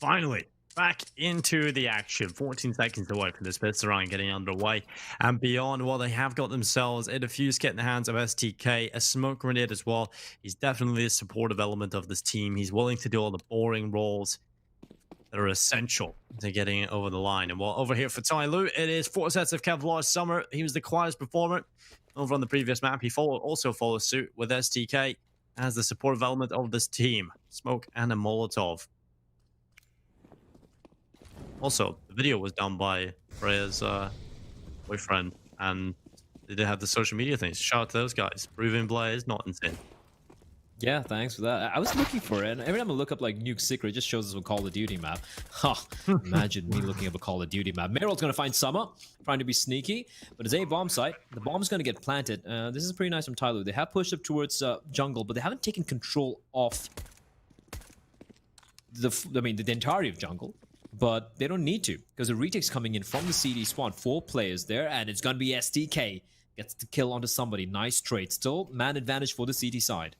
Finally, back into the action. 14 seconds away from this pistol round getting underway. And beyond, well, they have got themselves a defuse kit in the hands of STK, a smoke grenade as well. He's definitely a supportive element of this team. He's willing to do all the boring roles that are essential to getting it over the line. And well, over here for Tyloo, it is 4 sets of Kevlar Summer. He was the quietest performer over on the previous map. He also follows suit with STK as the supportive element of this team. Smoke and a Molotov. Also, the video was done by Freya's boyfriend, and they did have the social media things. Shout out to those guys. Proving Blair is not insane. Yeah, thanks for that. I was looking for it, and every time I look up like Nuke Secret, it just shows us a Call of Duty map. Huh, imagine me looking up a Call of Duty map. Meryl's gonna find Summer, trying to be sneaky, but it's a bomb site. The bomb's gonna get planted. This is pretty nice from Tyloo. They have pushed up towards jungle, but they haven't taken control of the entirety of jungle. But they don't need to, because the retake's coming in from the CD spawn. 4 players there, and it's gonna be STK. Gets the kill onto somebody. Nice trade. Still, man advantage for the CD side.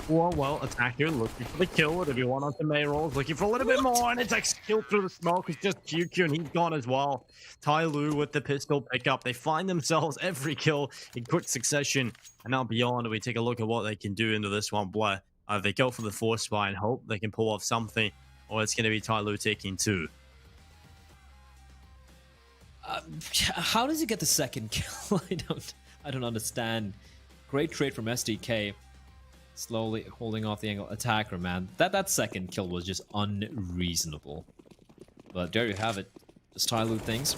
Well, attacker looking for the kill with everyone onto May rolls, looking for a little bit more, and it's like kill through the smoke. It's just QQ, and he's gone as well. Tyloo with the pistol pickup. They find themselves every kill in quick succession, and now beyond, we take a look at what they can do into this one. Blair, they go for the force spy and hope they can pull off something, or it's going to be Tyloo taking 2. How does he get the second kill? I don't understand. Great trade from SDK. Slowly holding off the angle. Attacker, man. That second kill was just unreasonable. But there you have it. Just Tyloo things.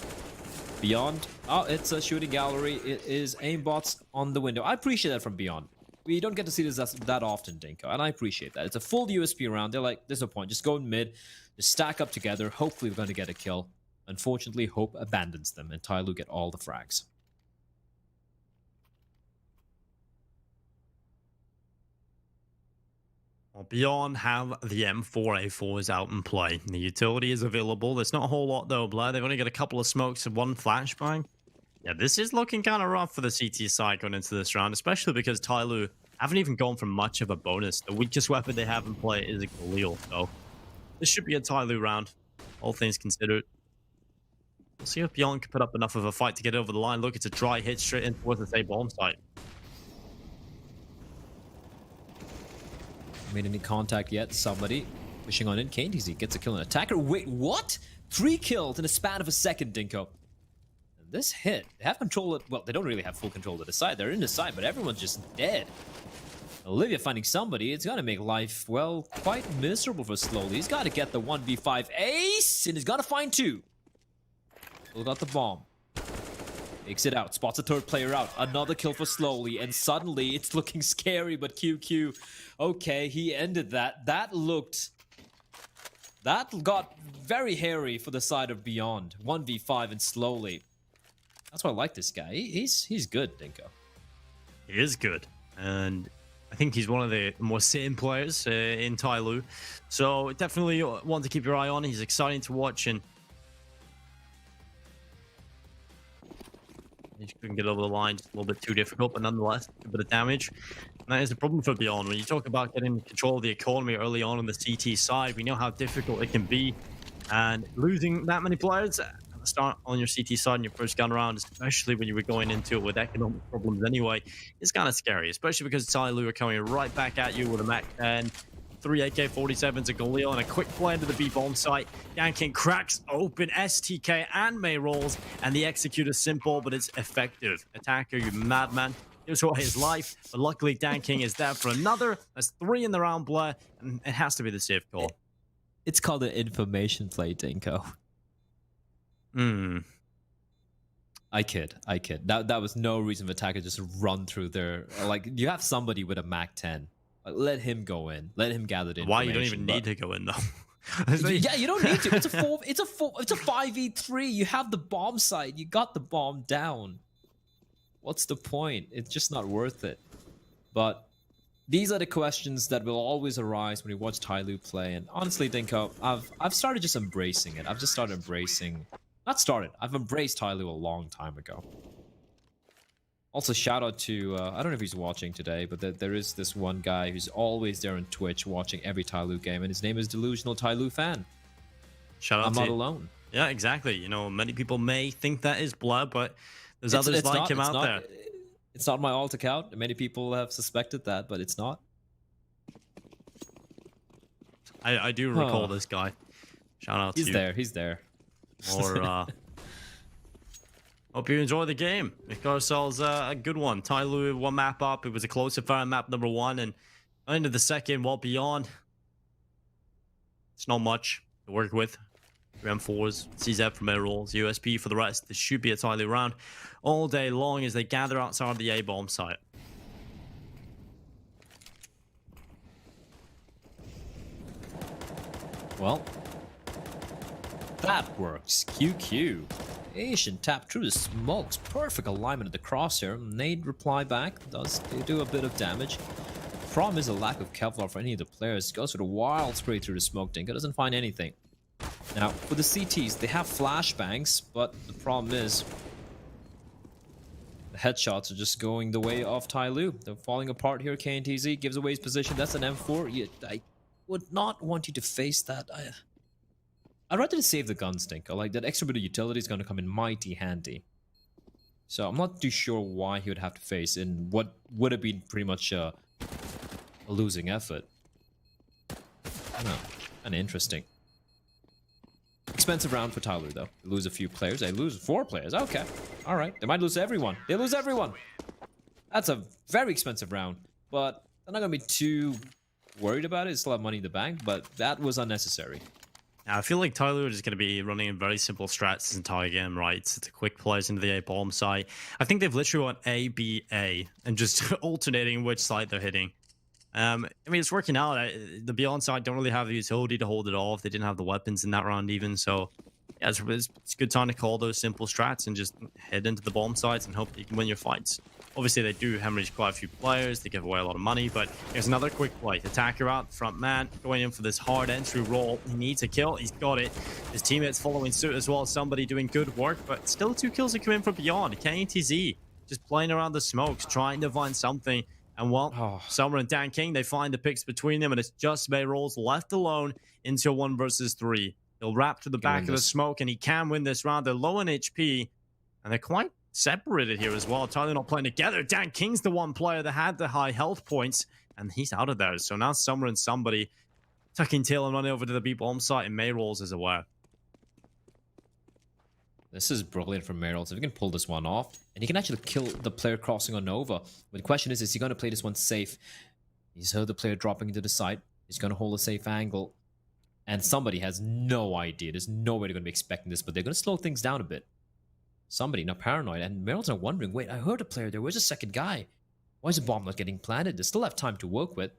Beyond. Oh, it's a shooting gallery. It is aimbots on the window. I appreciate that from Beyond. We don't get to see this that often, Dinko, and I appreciate that. It's a full USP round. They're like, there's no point. Just go in mid. Just stack up together. Hopefully we're going to get a kill. Unfortunately, Hope abandons them, and Tyloo get all the frags. Beyond have the M4A4s out in play. The utility is available. There's not a whole lot though, Blair. They've only got a couple of smokes and 1 flashbang. Yeah, this is looking kind of rough for the CT side going into this round, especially because Tyloo haven't even gone for much of a bonus. The weakest weapon they have in play is a Galil, so this should be a Tyloo round, all things considered. We'll see if Beyond can put up enough of a fight to get over the line. Look, it's a dry hit straight in towards the A bomb site. Made any contact yet? Somebody pushing on in. KTZ gets a kill on attacker. Wait, what? 3 kills in a span of a second, Dinko. And this hit, they have control of, well, they don't really have full control of the side. They're in the side, but everyone's just dead. Olivia finding somebody, it's gonna make life, well, quite miserable for Slowly. He's gotta get the 1v5 ace, and he's gotta find 2. Still got the bomb. Takes it out, spots a 3rd player out. Another kill for Slowly, and suddenly it's looking scary, but QQ. Okay, he ended that. That got very hairy for the side of Beyond. 1v5 and Slowly. That's why I like this guy. He's good, Dinko. He is good, and I think he's one of the more sane players in Tyloo. So definitely one to keep your eye on. He's exciting to watch, and he couldn't get over the line, just a little bit too difficult, but nonetheless, a bit of damage. And that is the problem for Beyond. When you talk about getting control of the economy early on the CT side, we know how difficult it can be. And losing that many players at the start on your CT side in your first gun round, especially when you were going into it with economic problems anyway, is kind of scary, especially because Tyloo are coming right back at you with a Mac 10. 3 AK-47s, a Galil, and a quick play into the B-bomb site. Danking cracks open STK and May rolls, and the execute is simple, but it's effective. Attacker, you madman, gives away his life, but luckily Danking is there for another. That's 3 in the round, Blair, and it has to be the safe call. It's called an information play, Dinko. I kid. That was no reason for attacker just to run through there. Like, you have somebody with a Mac 10. Let him go in. Let him gather the information. Why you don't even need to go in though? Yeah, you don't need to. It's a 5v3. You have the bomb site. You got the bomb down. What's the point? It's just not worth it. But these are the questions that will always arise when you watch Tyloo play. And honestly, Dinko, I've started just embracing it. I've just started embracing. Not started. I've embraced Tyloo a long time ago. Also, shout out to I don't know if he's watching today, but there is this one guy who's always there on Twitch watching every Tyloo game, and his name is Delusional Tyloo Fan. Shout out I'm to not you. alone. Yeah, exactly. You know, many people may think that is Blur, but there's others like him out there. It's not my alt account. Many people have suspected that, but it's not. I do recall this guy. Shout out to you. He's there. He's there. Or hope you enjoy the game. We got ourselves a good one. Tyloo one map up. It was a close affair on map number 1, and into the second, well beyond. It's not much to work with. M4s, CZ for mid rolls, USP for the rest. This should be a Tyloo round all day long as they gather outside the A bomb site. Well, that works. QQ. Asian tap through the smokes. Perfect alignment of the crosshair. Nade reply back. Does do a bit of damage. Problem is a lack of Kevlar for any of the players. Goes for the wild spray through the smoke dinker. Doesn't find anything. Now, for the CTs, they have flashbangs, but the problem is the headshots are just going the way of Tyloo. They're falling apart here. KNTZ gives away his position. That's an M4. I would not want you to face that. I'd rather save the gun stinker. Like, that extra bit of utility is going to come in mighty handy. So I'm not too sure why he would have to face in what would have been pretty much a losing effort. I don't know. Kind of interesting. Expensive round for Tyloo, though. They lose a few players. They lose 4 players. Okay. All right. They might lose everyone. They lose everyone. That's a very expensive round. But they're not going to be too worried about it. They still have money in the bank, but that was unnecessary. I feel like Tyloo is going to be running in very simple strats this entire game, right? It's a quick plays into the A bomb site. I think they've literally won A, B, A, and just alternating which side they're hitting. I mean, it's working out. The Beyond side don't really have the utility to hold it off. They didn't have the weapons in that round even. So, yeah, it's a good time to call those simple strats and just head into the bomb sites and hope that you can win your fights. Obviously, they do hemorrhage quite a few players. They give away a lot of money, but here's another quick play. Attacker out, front man, going in for this hard entry roll. He needs a kill. He's got it. His teammates following suit as well. Somebody doing good work, but still 2 kills are coming from Beyond. KNTZ just playing around the smokes, trying to find something. And well, Summer and Dan King, they find the picks between them, and it's just May Rolls left alone into a 1 versus 3. He'll wrap to the back of the smoke, and he can win this round. They're low on HP, and they're quite separated here as well. Tyloo not playing together. Dan King's the one player that had the high health points, and he's out of there. So now Summer and somebody tucking tail and running over to the B bomb site, and May Rolls is aware. This is brilliant from Merrill. So if he can pull this one off, and he can actually kill the player crossing on Nova. But the question is he going to play this one safe? He's heard the player dropping into the site. He's going to hold a safe angle. And somebody has no idea. There's no way they're going to be expecting this, but they're going to slow things down a bit. Somebody, not paranoid. And Merrill's not wondering, wait, I heard a player there. Where's the second guy? Why is the bomb not getting planted? They still have time to work with.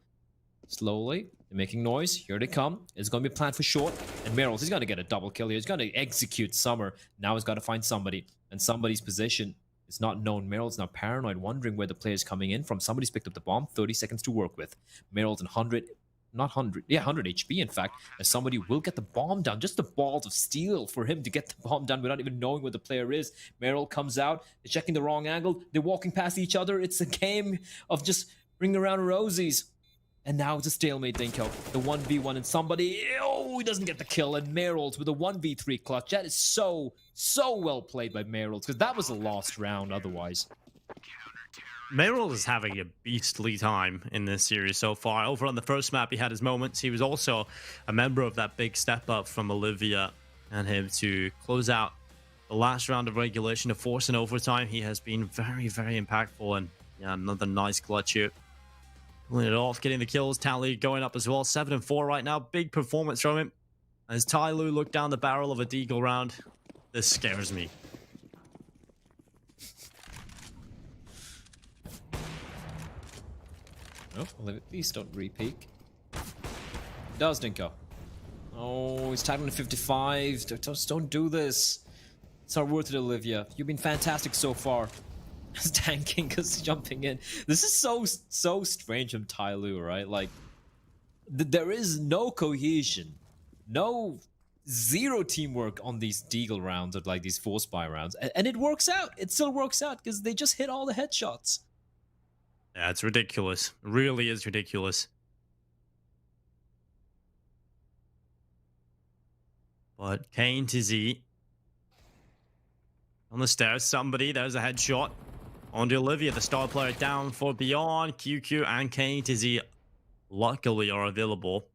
Slowly, they're making noise. Here they come. It's going to be planned for short. And Merrill's, he's going to get a double kill here. He's going to execute Summer. Now he's got to find somebody. And somebody's position is not known. Merrill's now paranoid, wondering where the player's coming in from. Somebody's picked up the bomb. 30 seconds to work with. Merrill's in 100 HP, in fact, as somebody will get the bomb down. Just the balls of steel for him to get the bomb down without even knowing where the player is. Merrill comes out. They're checking the wrong angle. They're walking past each other. It's a game of just bring around rosies. And now it's a stalemate, Dinko. The 1v1 and somebody, oh, he doesn't get the kill. And Merrill's with a 1v3 clutch. That is so well played by Merrill's, because that was a lost round otherwise. Merrill is having a beastly time in this series so far. Over on the first map, he had his moments. He was also a member of that big step up from Olivia and him to close out the last round of regulation to force an overtime. He has been very, very impactful, and yeah, another nice clutch here. Pulling it off, getting the kills. Tally going up as well. 7-4 right now. Big performance from him. As Tyloo looked down the barrel of a deagle round. This scares me. Oh, please don't re-peek. Does Dinko. Oh, he's tagged on 55. Just don't do this. It's not worth it, Olivia. You've been fantastic so far. He's tanking because jumping in. This is so strange from Tyloo, right? Like, there is no cohesion, no zero teamwork on these deagle rounds or like these force buy rounds, and it works out. It still works out because they just hit all the headshots. Yeah, it's ridiculous. It really is ridiculous. But Kane to Z. On the stairs, somebody, there's a headshot. Onto Olivia, the star player down for Beyond. QQ and Kane to Z luckily are available.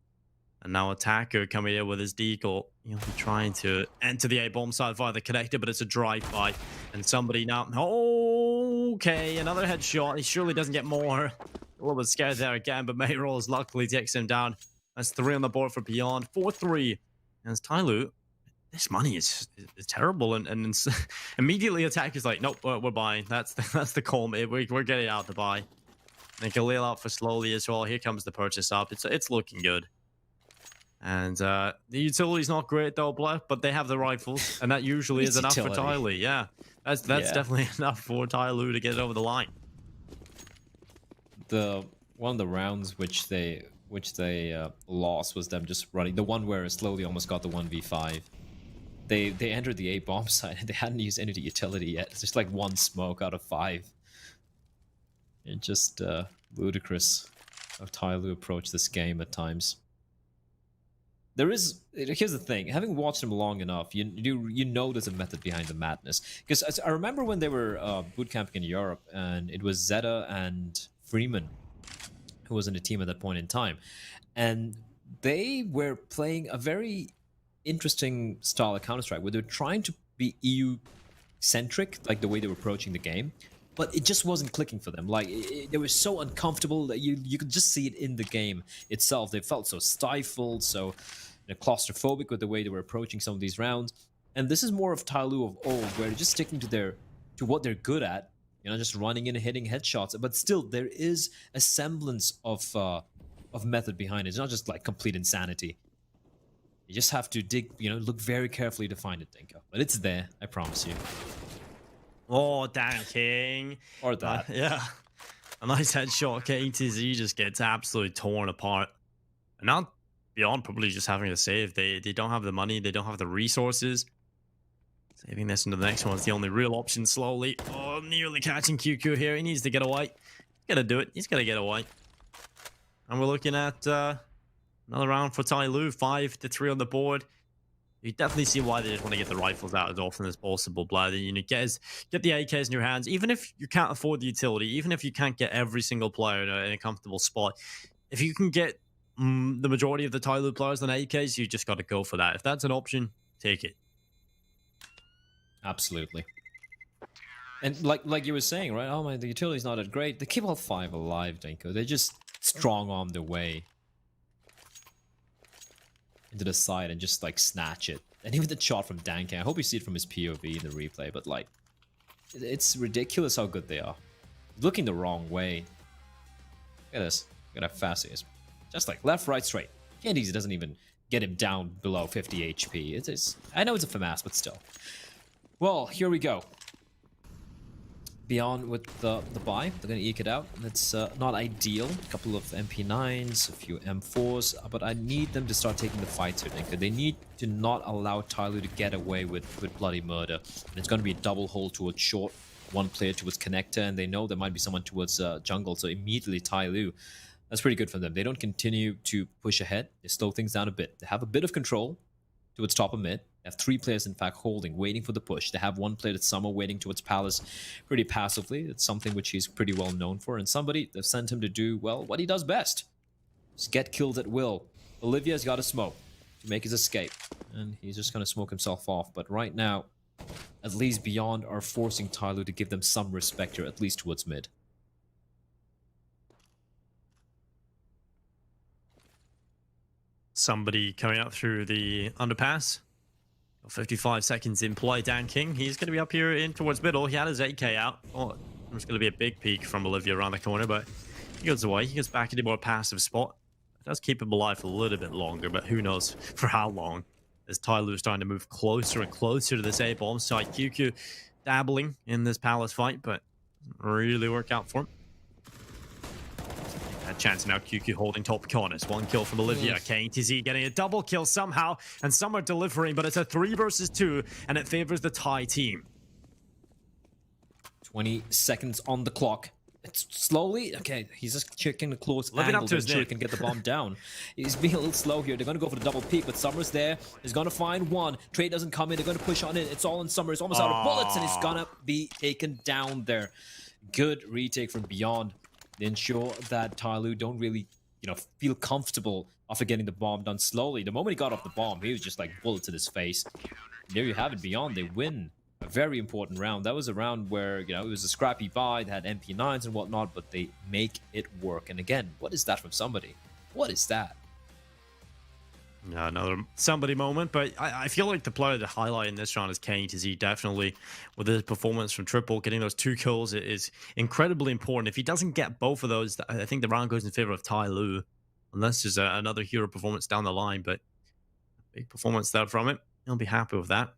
And now Attacker coming in with his deagle. He'll be trying to enter the A-bomb side via the connector, but it's a drive-by. And somebody now... Okay, another headshot. He surely doesn't get more. A little bit scared there again, but Mayrolls luckily takes him down. That's 3 on the board for Beyond. 4-3. And it's Tyloo. This money is terrible. And immediately Attacker's like, nope, we're buying. That's the call, mate. We're getting out to buy. And Galil out for slowly as well. Here comes the purchase up. It's looking good. And the utility's not great though, Black, but they have the rifles, and that usually is enough for Tyloo. Yeah, that's definitely enough for Tyloo to get it over the line. One of the rounds which they lost was them just running. The one where slowly almost got the 1v5. They entered the A bomb site and they hadn't used any of the utility yet. It's just like 1 smoke out of 5. It's just ludicrous how Tyloo approached this game at times. Here's the thing, having watched them long enough, you know there's a method behind the madness. Because I remember when they were boot camping in Europe, and it was Zeta and Freeman who was in the team at that point in time, and they were playing a very interesting style of Counter-Strike where they're trying to be EU centric, like the way they were approaching the game, but it just wasn't clicking for them. Like they were so uncomfortable that you could just see it in the game itself. They felt so stifled, so claustrophobic with the way they were approaching some of these rounds. And this is more of Tyloo of old, where they're just sticking to what they're good at, just running in and hitting headshots. But still, there is a semblance of method behind it. It's not just like complete insanity. You just have to dig, look very carefully to find it, Dinko. But it's there, I promise you. Oh, damn, King. Or that. Yeah. A nice headshot. KTZ just gets absolutely torn apart. And now Beyond probably just having to save. They don't have the money. They don't have the resources. Saving this into the next one is the only real option slowly. Oh, nearly catching QQ here. He needs to get away. He's going to do it. He's going to get away. And we're looking at another round for Tyloo. 5-3 on the board. You definitely see why they just want to get the rifles out as often as possible, Blather. Get the AKs in your hands. Even if you can't afford the utility, even if you can't get every single player in a comfortable spot, if you can get the majority of the Tyloo players on AKs, you just got to go for that. If that's an option, take it. Absolutely. And like you were saying, right? Oh my, the utility's not that great. They keep all 5 alive, Dinko. They just strong arm their way into the side and just like snatch it. And even the shot from Danking, I hope you see it from his POV in the replay, but like, it's ridiculous how good they are. Looking the wrong way. Look at this. Look at how fast he is. Just like left, right, straight. Candies doesn't even get him down below 50 HP. I know it's a FAMAS, but still. Well, here we go. Beyond with the buy, they're going to eke it out. It's not ideal. A couple of MP9s, a few M4s, but I need them to start taking the fights here. They need to not allow Tyloo to get away with bloody murder. And it's going to be a double hold towards short, 1 player towards connector, and they know there might be someone towards jungle, so immediately Tyloo. That's pretty good for them. They don't continue to push ahead. They slow things down a bit. They have a bit of control towards top of mid. They have 3 players, in fact, holding, waiting for the push. They have 1 player that's Summer waiting towards Palace pretty passively. It's something which he's pretty well known for. And somebody, they've sent him to do, well, what he does best. Just get kills at will. Olivia's got to smoke to make his escape. And he's just going to smoke himself off. But right now, at least Beyond are forcing Tyloo to give them some respect here, at least towards mid. Somebody coming up through the underpass. 55 seconds in play. Dan King, he's going to be up here in towards middle. He had his 8k out. Oh, there's going to be a big peek from Olivia around the corner, but he goes away. He goes back into a more passive spot. It does keep him alive for a little bit longer, but who knows for how long. As Tyloo is starting to move closer and closer to this A-bomb site. QQ dabbling in this Palace fight, but doesn't really work out for him. chance. Now QQ holding top corners. One kill from Olivia. KTZ getting a double kill somehow, and some are delivering, but it's a 3 versus 2, and it favors the Thai team. 20 seconds on the clock. It's slowly, okay, he's just checking the close Living angle up to his to ensure he name. can get the bomb down. He's being a little slow here. They're going to go for the double peek, but Summers there is going to find one. Trade doesn't come in. They're going to push on it. It's all in Summers. Almost out of bullets, and he's going to be taken down there. Good retake from Beyond. They ensure that Tyloo don't really, feel comfortable after getting the bomb done slowly. The moment he got off the bomb, he was just like bullets in his face. And there you have it, Beyond. They win a very important round. That was a round where, it was a scrappy buy. They had MP9s and whatnot, but they make it work. And again, what is that from somebody? What is that? Yeah, another somebody moment, but I feel like the player to highlight in this round is KTZ, definitely, with his performance from Triple. Getting those 2 kills is incredibly important. If he doesn't get both of those, I think the round goes in favor of Tyloo, unless there's another hero performance down the line, but big performance there from it. He'll be happy with that.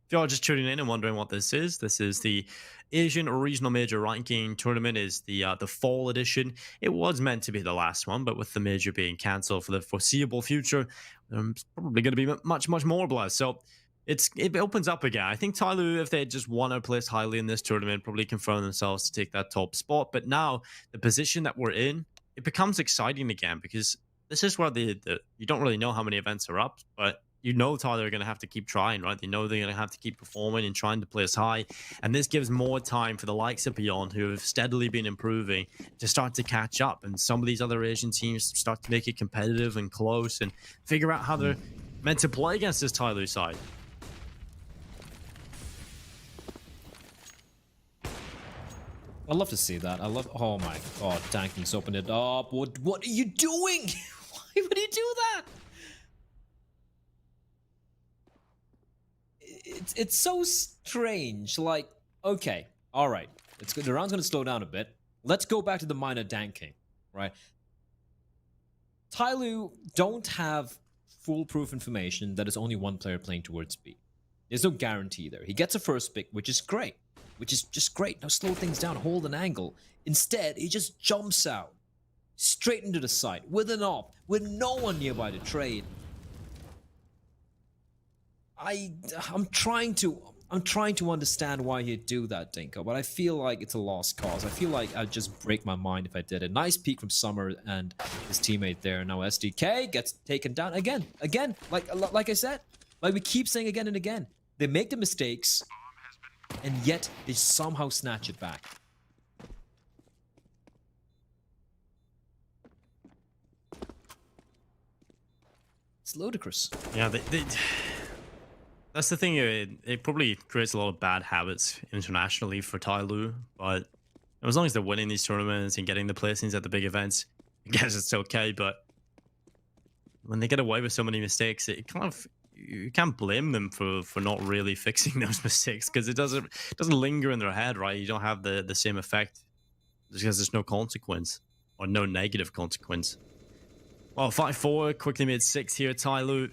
If you're just tuning in and wondering what this is the Asian Regional Major Ranking Tournament. Is the fall edition. It was meant to be the last one, but with the major being cancelled for the foreseeable future, it's probably going to be much more blessed. So it opens up again. I think Tyloo, if they just want to place highly in this tournament, probably confirm themselves to take that top spot. But now the position that we're in, it becomes exciting again, because this is where you don't really know how many events are up, but Tyler are going to have to keep trying, right? They know they're going to have to keep performing and trying to place high. And this gives more time for the likes of Beyond, who have steadily been improving, to start to catch up. And some of these other Asian teams start to make it competitive and close and figure out how they're meant to play against this Tyloo side. I'd love to see that. Oh my god, Tanking's opened it up. What are you doing? Why would he do that? It's so strange. Like, okay, all right, it's good. The round's gonna slow down a bit. Let's go back to the minor danking, right? Tyloo don't have foolproof information that is only one player playing towards B. There's no guarantee there. He gets a first pick, which is great, which is just great. Now slow things down, hold an angle. Instead, he just jumps out straight into the site with an op, with no one nearby to trade. I'm trying to understand why he'd do that, Dinko, but I feel like it's a lost cause. I feel like I'd just break my mind if I did it. Nice peek from Summer and his teammate there. Now SDK gets taken down again, like I said, like we keep saying again and again. They make the mistakes, and yet they somehow snatch it back. It's ludicrous. Yeah, that's the thing. It probably creates a lot of bad habits internationally for Tyloo, but as long as they're winning these tournaments and getting the placings at the big events, I guess it's okay. But when they get away with so many mistakes, you can't blame them for not really fixing those mistakes, because it doesn't linger in their head, right? You don't have the same effect because there's no consequence, or no negative consequence. Well, 5-4 quickly made 6 here. Tyloo,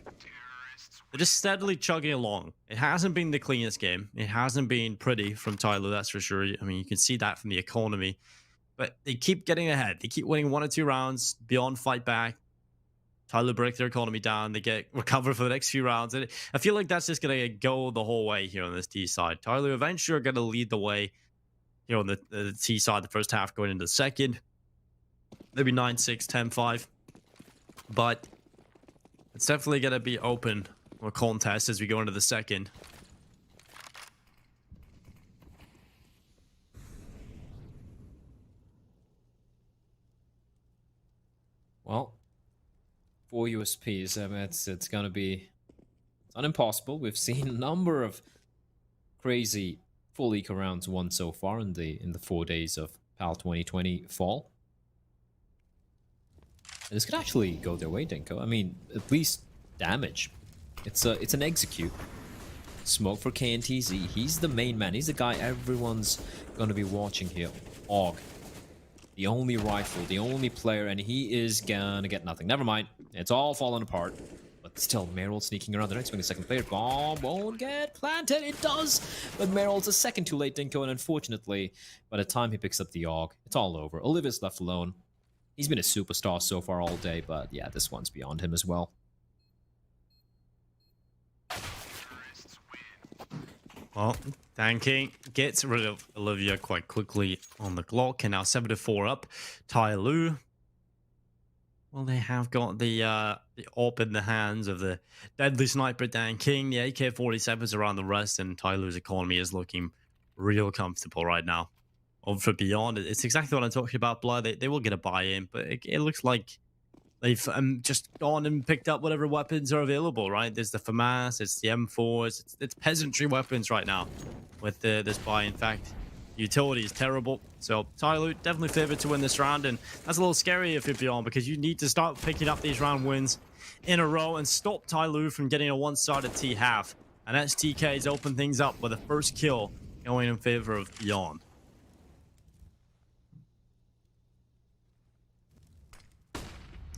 they're just steadily chugging along. It hasn't been the cleanest game. It hasn't been pretty from Tyloo, that's for sure. I mean, you can see that from the economy. But they keep getting ahead. They keep winning 1 or 2 rounds. Beyond fight back. Tyloo break their economy down. They get recovered for the next few rounds. And I feel like that's just going to go the whole way here on this T side. Tyloo eventually are going to lead the way here on the T side, the first half going into the second. Maybe 9-6, 10-5. But it's definitely going to be open or contest as we go into the second. Well, 4 USPs. I mean, it's gonna be not impossible. We've seen a number of crazy full eco rounds won so far in the 4 days of PAL 2020 fall. And this could actually go their way, Dinko. I mean, at least damage. It's an execute. Smoke for KNTZ. He's the main man. He's the guy everyone's gonna be watching here. Og. The only rifle, the only player, and he is gonna get nothing. Never mind. It's all falling apart. But still, Merrill sneaking around the next wing, a second player. Bomb won't get planted. It does! But Merrill's a second too late, Dinko, and unfortunately, by the time he picks up the AUG, it's all over. Olivia's left alone. He's been a superstar so far all day, but yeah, this one's beyond him as well. Well, Tanking gets rid of Olivia quite quickly on the clock, and now 7-4 up. Tyloo. Well, they have got the AWP in the hands of the deadly sniper Dan King. The AK-47s around the rest, and Tyloo's economy is looking real comfortable right now. Over for Beyond, it's exactly what I'm talking about, Blood. They will get a buy-in, but it looks like they've just gone and picked up whatever weapons are available, right? There's the FAMAS, it's the M4s, it's peasantry weapons right now with this buy. In fact, utility is terrible. So Tyloo definitely favored to win this round, and that's a little scary if you're Beyond, because you need to start picking up these round wins in a row and stop Tyloo from getting a one-sided T-half. And STK's open things up with the first kill going in favor of Beyond.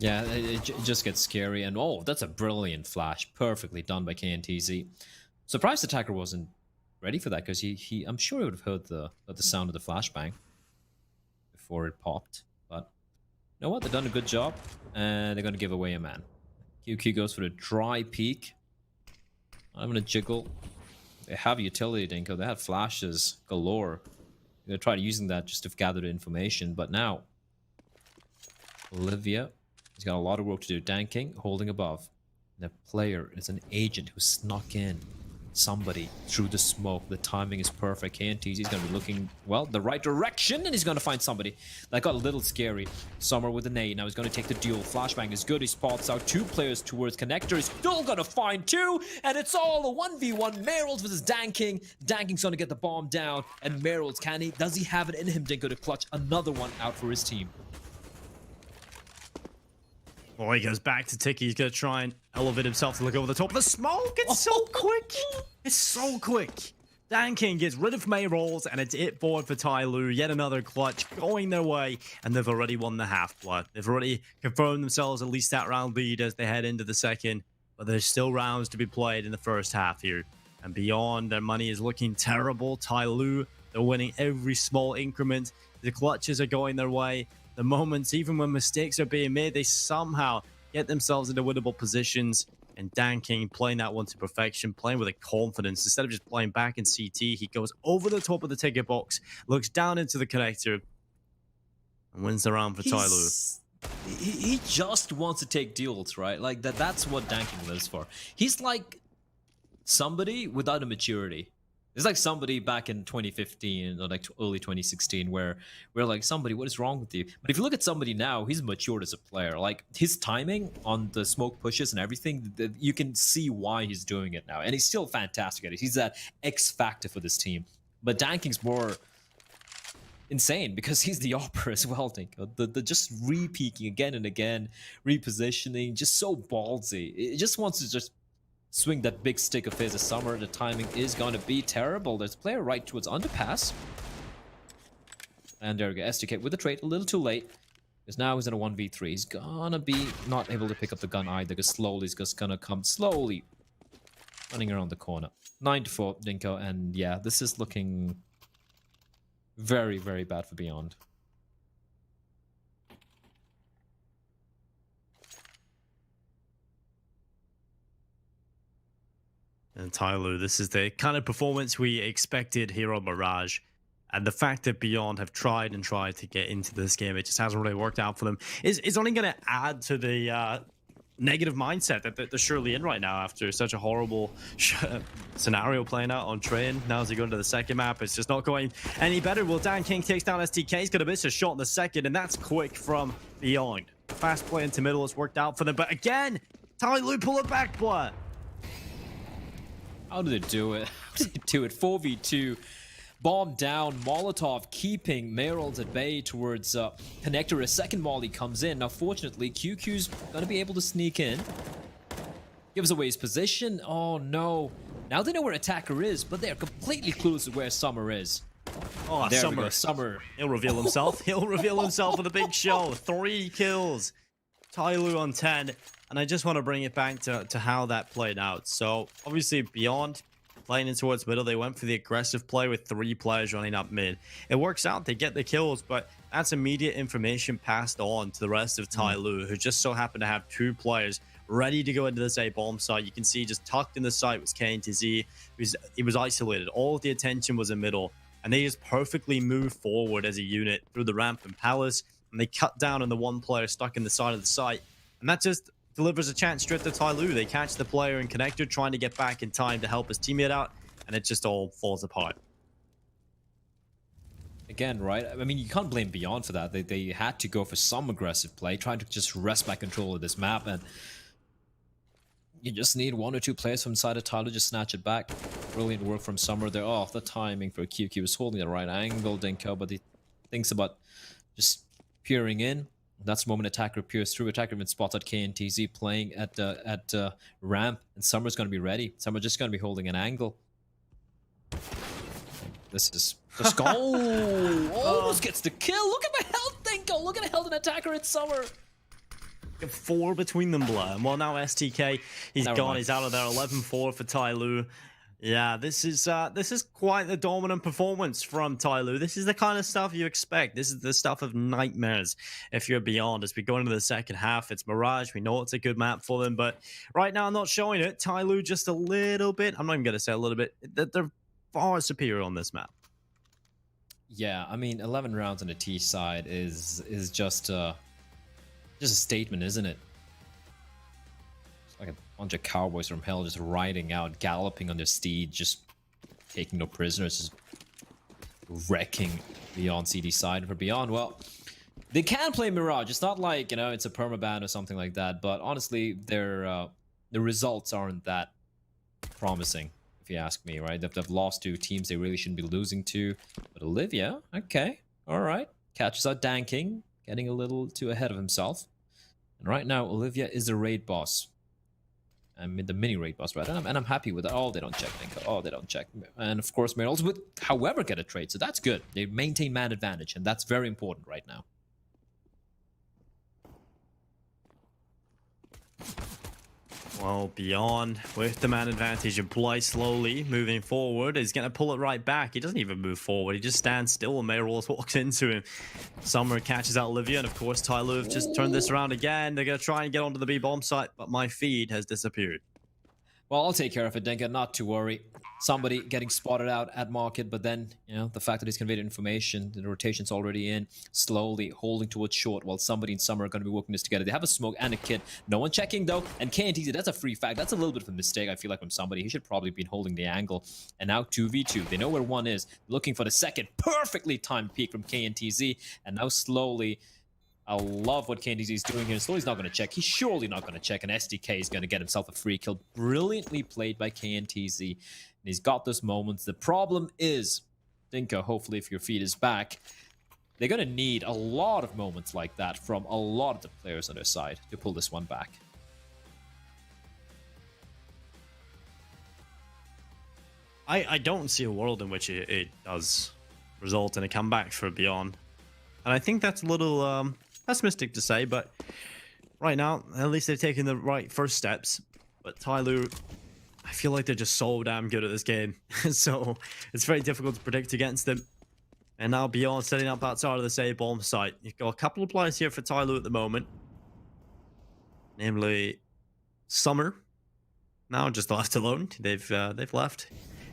Yeah, it just gets scary. And oh, that's a brilliant flash. Perfectly done by KNTZ. Surprised attacker wasn't ready for that, because I'm sure he would have heard the sound of the flashbang before it popped. But you know what? They've done a good job, and they're going to give away a man. QQ goes for the dry peek. I'm going to jiggle. They have utility, Dinko. They have flashes galore. They're going to try using that just to gather the information. But now, Olivia, he's got a lot of work to do. Danking holding above. The player is an agent who snuck in somebody through the smoke. The timing is perfect. KNTZ is going to be looking, well, the right direction, and he's going to find somebody. That got a little scary. Summer with an A. Now he's going to take the duel. Flashbang is good. He spots out two players towards connector. He's still going to find two, and it's all a 1v1. Merrills versus Danking. Danking's going to get the bomb down, and Merrills, does he have it in him, Dinko, to clutch another one out for his team? Oh, he goes back to Tiki. He's going to try and elevate himself to look over the top of the smoke. It's so quick. It's so quick. Dan King gets rid of May rolls, and it's it forward for Tyloo. Yet another clutch going their way, and they've already won the half, Blood. They've already confirmed themselves at least that round lead as they head into the second, but there's still rounds to be played in the first half here. And Beyond, their money is looking terrible. Tyloo, they're winning every small increment. The clutches are going their way. The moments, even when mistakes are being made, they somehow get themselves into winnable positions. And Dan King playing that one to perfection, playing with a confidence. Instead of just playing back in CT, he goes over the top of the ticket box, looks down into the connector, and wins the round for Tyloo. He just wants to take duels, right? Like that's what Dan King lives for. He's like somebody without a maturity. It's like somebody back in 2015 or like early 2016 where we're like, somebody, what is wrong with you? But if you look at somebody now, he's matured as a player. Like his timing on the smoke pushes and everything, you can see why he's doing it now. And he's still fantastic at it. He's that X factor for this team. But Danking's more insane because he's the opera as well, Dinko. The just re-peeking again and again, repositioning, just so ballsy. It just wants to just swing that big stick of his. As Summer, the timing is going to be terrible. There's a player right towards underpass. And there we go. STK with the trade a little too late. Because now he's in a 1v3. He's gonna be not able to pick up the gun either. Because slowly he's just gonna come slowly running around the corner. 9-4, Dinko. And yeah, this is looking very, very bad for Beyond. And Tyloo, this is the kind of performance we expected here on Mirage. And the fact that Beyond have tried and tried to get into this game, it just hasn't really worked out for them, is only going to add to the negative mindset that they're surely in right now after such a horrible scenario playing out on Train. Now as they go into the second map, it's just not going any better. Well, Dan King takes down STK. He's going to miss a shot in the second, and that's quick from Beyond. Fast play into middle has worked out for them. But again, Tyloo pull it back, blood. How did they do it? How did they do it? 4v2. Bomb down. Molotov keeping Merrills at bay towards Connector. A second molly comes in. Now, fortunately, QQ's going to be able to sneak in. Gives away his position. Oh, no. Now they know where Attacker is, but they're completely clueless of where Summer is. Oh, there Summer. Summer. He'll reveal himself. He'll reveal himself for the big show. 3 kills. Tyloo on 10. And I just want to bring it back to how that played out. So, obviously, Beyond, playing in towards middle. They went for the aggressive play with 3 players running up mid. It works out. They get the kills, but that's immediate information passed on to the rest of Tyloo, who just so happened to have 2 players ready to go into this A bomb site. You can see just tucked in the site was KNTZ. He was isolated. All of the attention was in middle, and they just perfectly moved forward as a unit through the ramp and palace, and they cut down on the 1 player stuck in the side of the site, and that just delivers a chance straight to Tyloo. They catch the player in connector, trying to get back in time to help his teammate out, and it just all falls apart. Again, right? I mean, you can't blame Beyond for that. They had to go for some aggressive play, trying to just wrest back control of this map, and you just need 1 or 2 players from inside of Tyloo just snatch it back. Brilliant work from Summer there. Oh, the timing for QQ was holding the right angle, Dinko, but he thinks about just peering in. That's the moment Attacker peers through. Attacker even spots out KNTZ playing at ramp, and Summer's going to be ready. Summer's just going to be holding an angle. This is just go. Almost gets the kill. Look at the health, Dinko. Look at the health and Attacker in Summer. 4 between them, Blur. And well, now STK, he's gone. He's out of there. 11-4 for Tyloo. Yeah, this is quite the dominant performance from Tyloo. This is the kind of stuff you expect. This is the stuff of nightmares if you're Beyond. As we go into the second half, it's Mirage. We know it's a good map for them, but right now I'm not showing it. Tyloo just a little bit. I'm not even going to say a little bit. They're far superior on this map. Yeah, I mean, 11 rounds on the T side is just a statement, isn't it? It's like a bunch of cowboys from hell just riding out, galloping on their steed, just taking no prisoners, just wrecking Beyond CD side. For Beyond, well, they can play Mirage. It's not like, you know, it's a permaban or something like that, but honestly, the results aren't that promising, if you ask me, right? They've lost to teams they really shouldn't be losing to. But Olivia, okay, all right, catches out Dan King, getting a little too ahead of himself. And right now, Olivia is the raid boss. I mean, the mini raid boss, right? And I'm happy with that. Oh, they don't check, Dinko. Oh, they don't check. And of course, Meryl's would, however, get a trade. So that's good. They maintain man advantage, and that's very important right now. Well, Beyond with the man advantage and play slowly, moving forward. He's going to pull it right back. He doesn't even move forward. He just stands still and Mayrols walks into him. Summer catches out Olivia, and of course, Tyloo have just turned this around again. They're going to try and get onto the B bomb site, but my feed has disappeared. Well, I'll take care of it, Dinka. Not to worry. Somebody getting spotted out at market, but then, you know, the fact that he's conveyed information, the rotation's already in, slowly holding towards short, while somebody in Summer are going to be working this together. They have a smoke and a kit. No one checking, though. And KNTZ, that's a free fact. That's a little bit of a mistake, I feel like, from somebody. He should probably be holding the angle. And now 2v2. They know where one is. Looking for the second perfectly timed peek from KNTZ. And now slowly, I love what KNTZ is doing here. Slowly's not going to check. He's surely not going to check. And SDK is going to get himself a free kill. Brilliantly played by KNTZ. And he's got those moments. The problem is, Dinka, hopefully if your feed is back, they're going to need a lot of moments like that from a lot of the players on their side to pull this one back. I don't see a world in which it does result in a comeback for Beyond. And I think that's a little pessimistic to say, but right now, at least they've taken the right first steps. But Tyloo, I feel like they're just so damn good at this game. So it's very difficult to predict against them. And now Beyond setting up outside of the A bomb site. You've got a couple of players here for Tyloo at the moment. Namely, Summer. Now just left alone. They've left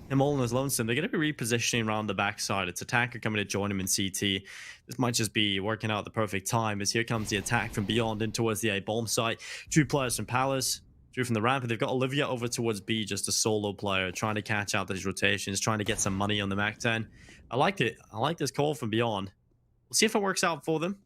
him all on his lonesome. They're going to be repositioning around the backside. It's Attacker coming to join him in CT. This might just be working out at the perfect time, as here comes the attack from Beyond in towards the A bomb site. 2 players from Palace. 2 from the ramp, and they've got Olivia over towards B, just a solo player, trying to catch out these rotations, trying to get some money on the Mac 10. I like it. I like this call from Beyond. We'll see if it works out for them.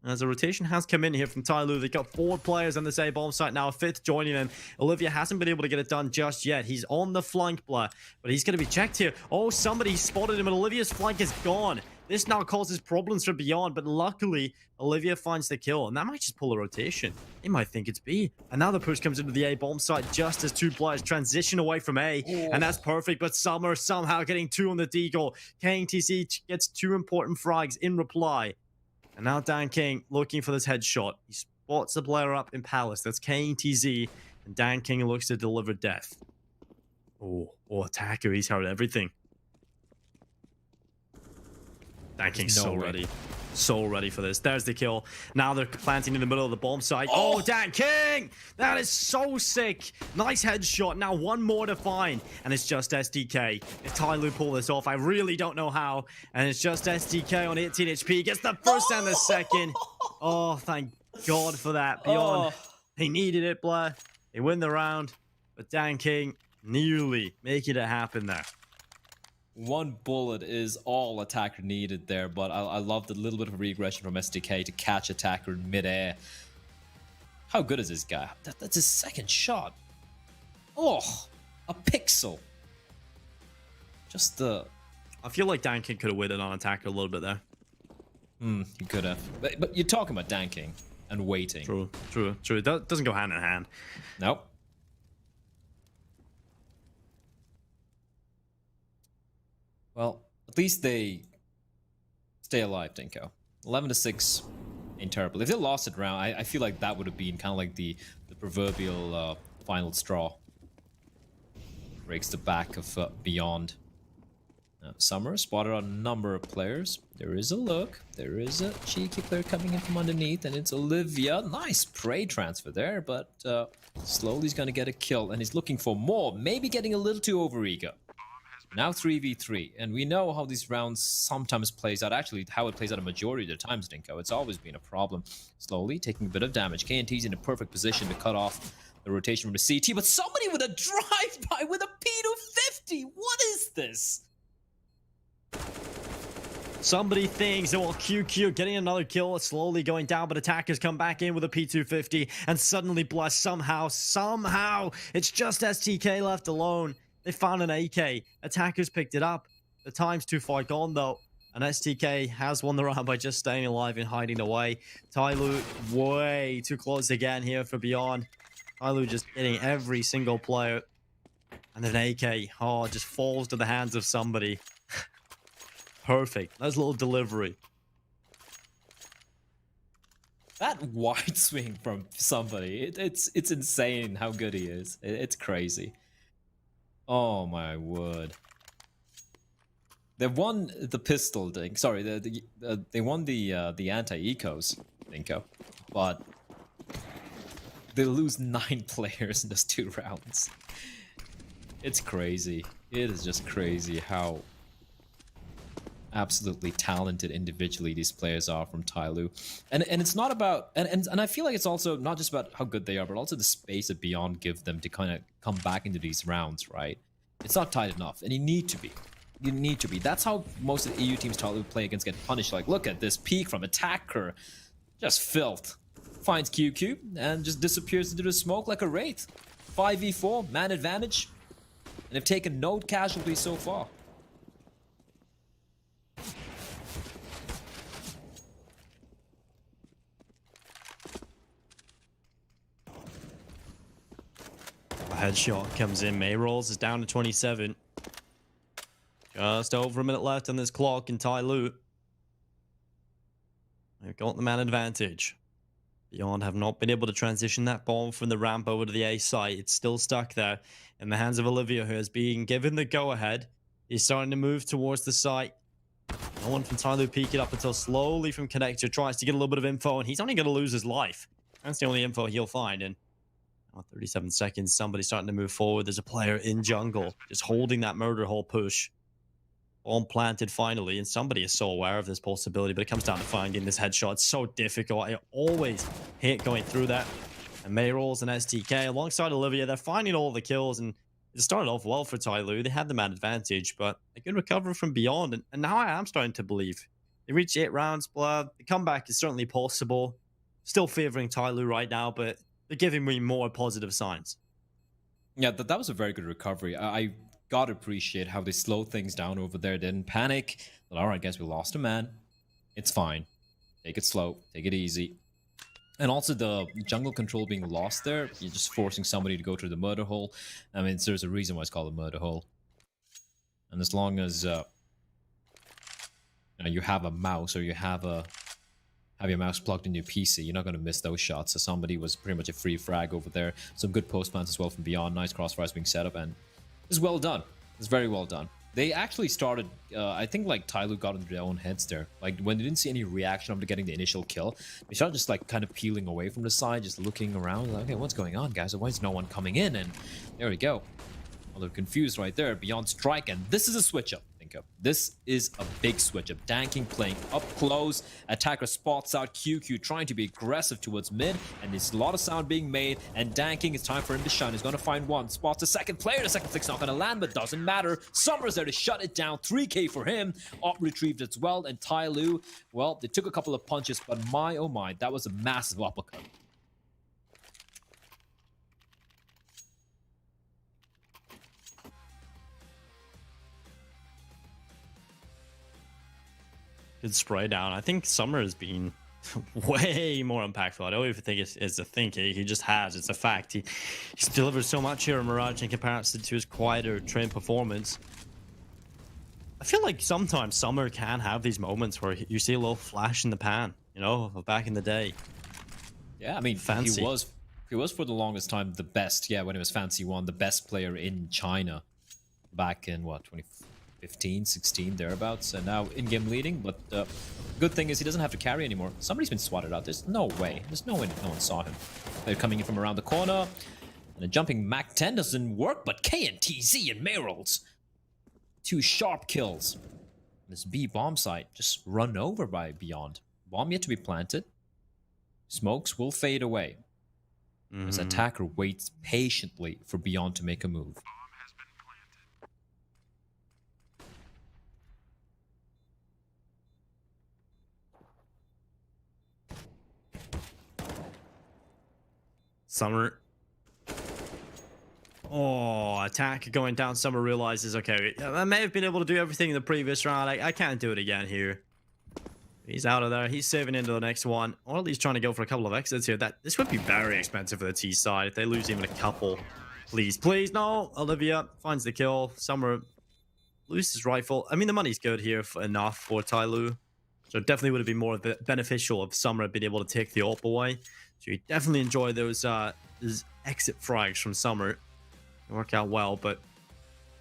As a rotation has come in here from Tyloo, they've got 4 players on this A bomb site now, a 5th joining them. Olivia hasn't been able to get it done just yet. He's on the flank, Blur, but he's going to be checked here. Oh, somebody spotted him, and Olivia's flank is gone. This now causes problems for Beyond, but luckily, Olivia finds the kill, and that might just pull a rotation. They might think it's B. And now the push comes into the A bomb site just as 2 players transition away from A, and that's perfect, but Summer somehow getting 2 on the deagle. KNTC gets 2 important frags in reply. And now Dan King looking for this headshot. He spots the player up in Palace. That's KNTZ, and Dan King looks to deliver death. Oh, attacker, he's heard everything. That King's There's no so way. ready. So ready for this. There's the kill. Now they're planting in the middle of the bomb site. Oh! Oh, Dan King! That is so sick. Nice headshot. Now one more to find. And it's just SDK. If Tyloo pull this off, I really don't know how. And it's just SDK on 18 HP. Gets the first and the second. Oh, thank God for that. Beyond. Oh. He needed it, Blair. They win the round. But Dan King nearly making it happen there. One bullet is all attacker needed there, but I love the little bit of regression from SDK to catch attacker in midair. How good is this guy? That's his second shot. Oh, a pixel. Just the... I feel like Dan King could have waited on attacker a little bit there. He could have. But you're talking about danking and waiting. True. It doesn't go hand in hand. Nope. Well, at least they stay alive, Dinko. 11-6 ain't terrible. If they lost it round, I feel like that would have been kind of like the proverbial final straw. Breaks the back of Beyond. Summer spotted on a number of players. There is a look. There is a cheeky player coming in from underneath, and it's Olivia. Nice prey transfer there, but slowly he's going to get a kill, and he's looking for more. Maybe getting a little too overeager. Now 3v3, and we know how these rounds sometimes plays out. Actually, how it plays out a majority of the times, Dinko. It's always been a problem. Slowly taking a bit of damage. KNT's in a perfect position to cut off the rotation from the CT, but somebody with a drive-by with a P250! What is this? Somebody thinks, oh, QQ getting another kill, slowly going down, but attackers come back in with a P250, and suddenly Bless somehow, it's just STK left alone. They found an AK. Attackers picked it up. The time's too far gone, though. And STK has won the round by just staying alive and hiding away. Tyloo way too close again here for Beyond. Tyloo just hitting every single player. And then AK, just falls to the hands of somebody. Perfect. Nice little delivery. That wide swing from somebody, it's insane how good he is. It's crazy. Oh my word! They won the pistol thing. Sorry, they won the anti-ecos, Dinko, but they lose 9 players in those 2 rounds. It's crazy. It is just crazy how absolutely talented individually these players are from Tyloo. And it's not about and I feel like it's also not just about how good they are, but also the space that Beyond give them to kind of come back into these rounds, right? It's not tight enough, and you need to be. You need to be. That's how most of the EU teams Tyloo play against get punished. Like, look at this peek from attacker. Just filth. Finds QQ and just disappears into the smoke like a wraith. 5v4, man advantage. And they've taken no casualties so far. A headshot comes in. May rolls is down to 27. Just over a minute left on this clock in Tyloo. They've got the man advantage. Beyond have not been able to transition that bomb from the ramp over to the A site. It's still stuck there in the hands of Olivia, who is being given the go-ahead. He's starting to move towards the site. No one from Tyloo peek it up until slowly from Connector tries to get a little bit of info, and he's only going to lose his life. That's the only info he'll find. And 37 seconds, somebody's starting to move forward. There's a player in jungle, just holding that murder hole push. Bomb planted finally, and somebody is so aware of this possibility, but it comes down to finding this headshot. It's so difficult. I always hate going through that. And Mayrolls and STK, alongside Olivia, they're finding all the kills, and it started off well for Tyloo. They had the man advantage, but a good recovery from Beyond, and now I am starting to believe. They reached 8 rounds, Blood. The comeback is certainly possible. Still favoring Tyloo right now, but they're giving me more positive signs. Yeah, that was a very good recovery. I gotta appreciate how they slowed things down over there. They didn't panic. But all right, guys, we lost a man. It's fine. Take it slow. Take it easy. And also the jungle control being lost there. You're just forcing somebody to go through the murder hole. I mean, there's a reason why it's called a murder hole. And as long as you have a mouse, or you have your mouse plugged into your PC, you're not going to miss those shots. So somebody was pretty much a free frag over there. Some good post plants as well from Beyond. Nice crossfires being set up, and It's well done. It's very well done. They actually started, I think like Tyloo got into their own heads there. Like when they didn't see any reaction after getting the initial kill, they started just like kind of peeling away from the side, just looking around. Like, okay, what's going on, guys? Why is no one coming in? And there we go. Well, they're confused right there. Beyond strike, and this is a switch up. Think of this is a big switch up. Danking playing up close. Attacker spots out QQ trying to be aggressive towards mid, and there's a lot of sound being made. And Danking, it's time for him to shine. He's going to find one. Spots a second player. The second flick's not going to land, but doesn't matter. Summer's there to shut it down. 3K for him. Op retrieved as well, and Tyloo, well, they took a couple of punches, but my oh my, that was a massive uppercut. Good spray down. I think Summer has been way more impactful. I don't even think it's a think. He just has. It's a fact. He's delivered so much here in Mirage in comparison to his quieter train performance. I feel like sometimes Summer can have these moments where you see a little flash in the pan, you know, of back in the day. Yeah, I mean, Fancy. he was for the longest time the best. Yeah, when he was Fancy One, the best player in China back in what 2015, 16 thereabouts, and now in-game leading. But good thing is he doesn't have to carry anymore. Somebody's been swatted out. There's no way. There's no way that no one saw him. They're coming in from around the corner, and a jumping Mac 10 doesn't work. But KNTZ and Meryl's 2 sharp kills. This B bomb site just run over by Beyond. Bomb yet to be planted. Smokes will fade away. As attacker waits patiently for Beyond to make a move. Summer. Oh, attack going down. Summer realizes, okay, I may have been able to do everything in the previous round. I can't do it again here. He's out of there. He's saving into the next one, or at least trying to go for a couple of exits here. This would be very expensive for the T side if they lose even a couple. Please, please, no. Olivia finds the kill. Summer loses his rifle. I mean, the money's good here enough for Tyloo. So it definitely would have been more beneficial if Summer had been able to take the AWP away. So you definitely enjoy those exit frags from Summer. They work out well, but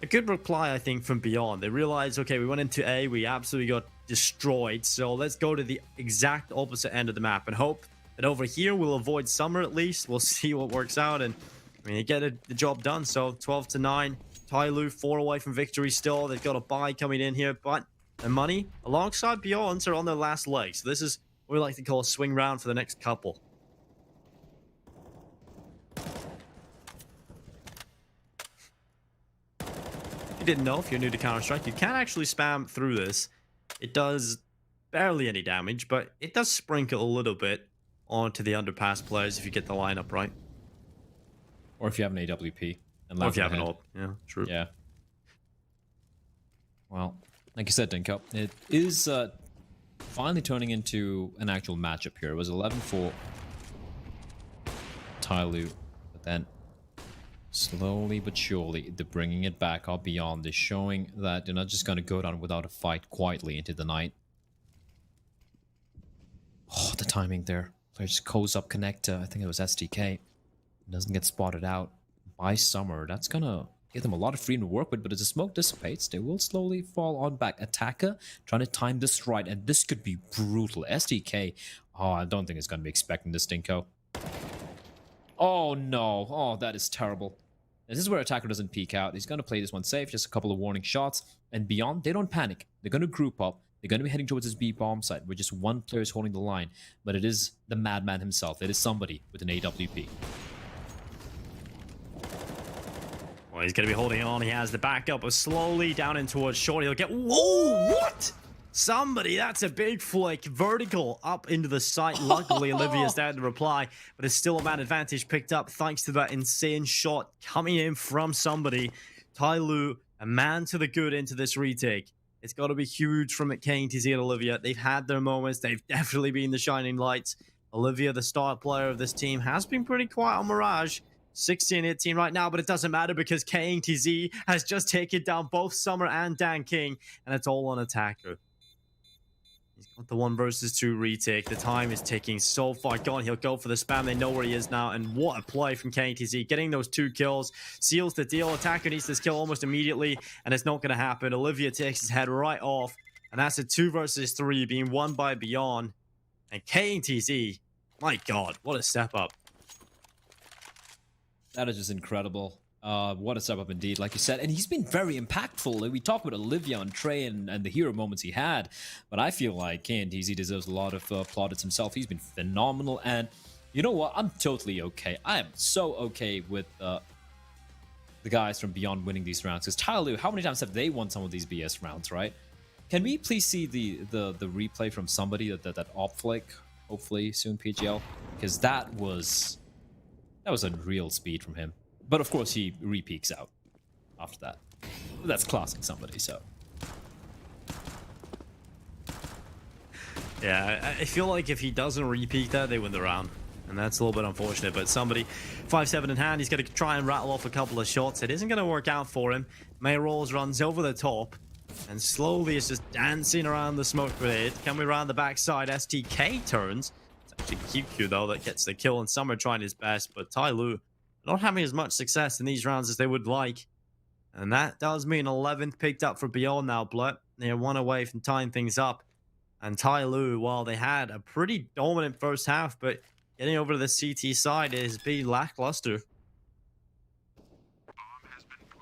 a good reply, I think, from Beyond. They realized, okay, we went into A, we absolutely got destroyed, so let's go to the exact opposite end of the map and hope that over here we'll avoid Summer at least. We'll see what works out, and I mean, they get the job done. So 12-9, Tyloo 4 away from victory still. They've got a buy coming in here, but the money alongside Beyond's are on their last leg. So this is what we like to call a swing round for the next couple. If you didn't know, if you're new to Counter-Strike, you can actually spam through this. It does barely any damage, but it does sprinkle a little bit onto the underpass players if you get the lineup right. Or if you have an AWP. And or if you have an AWP. Yeah, true. Yeah. Well, like you said, Dinko, it is finally turning into an actual matchup here. It was 11-4 Tyloo, but then slowly but surely they're bringing it back up Beyond. They're showing that they're not just going to go down without a fight quietly into the night. Oh, the timing there. Player just goes up connector. I think it was SDK. Doesn't get spotted out by Summer. That's going to give them a lot of freedom to work with, but as the smoke dissipates, they will slowly fall on back. Attacker trying to time this right, and this could be brutal. SDK, oh, I don't think it's going to be expecting this, Dinko. Oh, no. Oh, that is terrible. This is where Attacker doesn't peek out. He's going to play this one safe, just a couple of warning shots. And Beyond, they don't panic. They're going to group up. They're going to be heading towards this B bomb site, where just one player is holding the line. But it is the madman himself. It is somebody with an AWP. Well, he's going to be holding on. He has the backup, but slowly down in towards short. He'll get... Whoa, what? Somebody, that's a big flick. Vertical up into the site. Luckily, Olivia's there to reply, but it's still a man advantage picked up thanks to that insane shot coming in from somebody. Tyloo, a man to the good into this retake. It's got to be huge from KNTZ and Olivia. They've had their moments. They've definitely been the shining lights. Olivia, the star player of this team, has been pretty quiet on Mirage. 16-18 right now, but it doesn't matter because KNTZ has just taken down both Summer and Dan King, and it's all on Attacker. He's got the 1 versus 2 retake. The time is ticking so far gone. He'll go for the spam. They know where he is now. And what a play from KTZ. Getting those 2 kills seals the deal. Attacker needs this kill almost immediately, and it's not going to happen. Olivia takes his head right off. And that's a 2 versus 3 being won by Beyond. And KTZ, my God, what a step up. That is just incredible. What a step up indeed, like you said. And he's been very impactful. Like, we talked about Olivia and Trey and the hero moments he had. But I feel like KTZ deserves a lot of plaudits himself. He's been phenomenal. And you know what? I'm totally okay. I am so okay with the guys from Beyond winning these rounds. Because Tyloo, how many times have they won some of these BS rounds, right? Can we please see the replay from somebody that op flick? Hopefully soon, PGL. Because that was unreal speed from him. But of course, he re-peeks out after that. But that's classing somebody, so. Yeah, I feel like if he doesn't re-peek that, they win the round. And that's a little bit unfortunate, but somebody 5-7 in hand, he's going to try and rattle off a couple of shots. It isn't going to work out for him. May Rolls runs over the top and slowly is just dancing around the smoke grenade. Can we round the backside? STK turns. It's actually QQ though that gets the kill, and Summer trying his best, but Tyloo not having as much success in these rounds as they would like. And that does mean 11th picked up for Beyond now, Blut. They're 1 away from tying things up. And Tyloo, while they had a pretty dominant first half, but getting over to the CT side is been lackluster.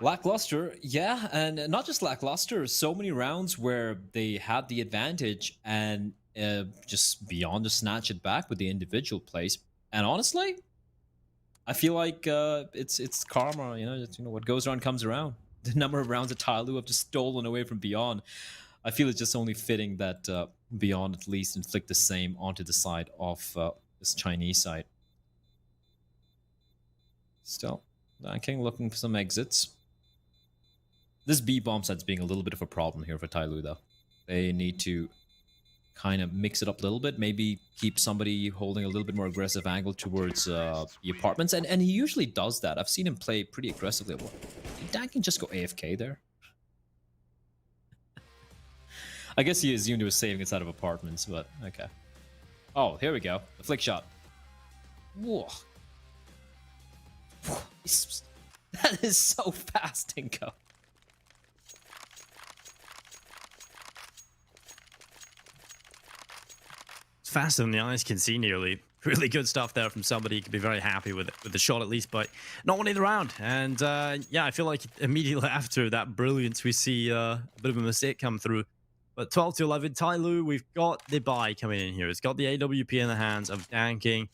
Lackluster, yeah, and not just lackluster. So many rounds where they had the advantage and just Beyond to snatch it back with the individual plays. And honestly, I feel like it's karma. What goes around comes around. The number of rounds that Tyloo have just stolen away from Beyond, I feel it's just only fitting that Beyond at least inflict the same onto the side of this Chinese side. Still, King looking for some exits. This B bomb side's being a little bit of a problem here for Tyloo, though. They need to kind of mix it up a little bit, maybe keep somebody holding a little bit more aggressive angle towards the apartments, and he usually does that. I've seen him play pretty aggressively. Did Dan can just go AFK there? I guess he assumed he was saving inside of apartments, but okay. Oh, here we go. The flick shot. Whoa. That is so fast, Dinko. Faster than the eyes can see nearly. Really good stuff there from somebody. You could be very happy with the shot at least, but not winning the round. And yeah, I feel like immediately after that brilliance, we see a bit of a mistake come through. But 12-11, Tyloo, we've got the buy coming in here. It's got the AWP in the hands of Danking.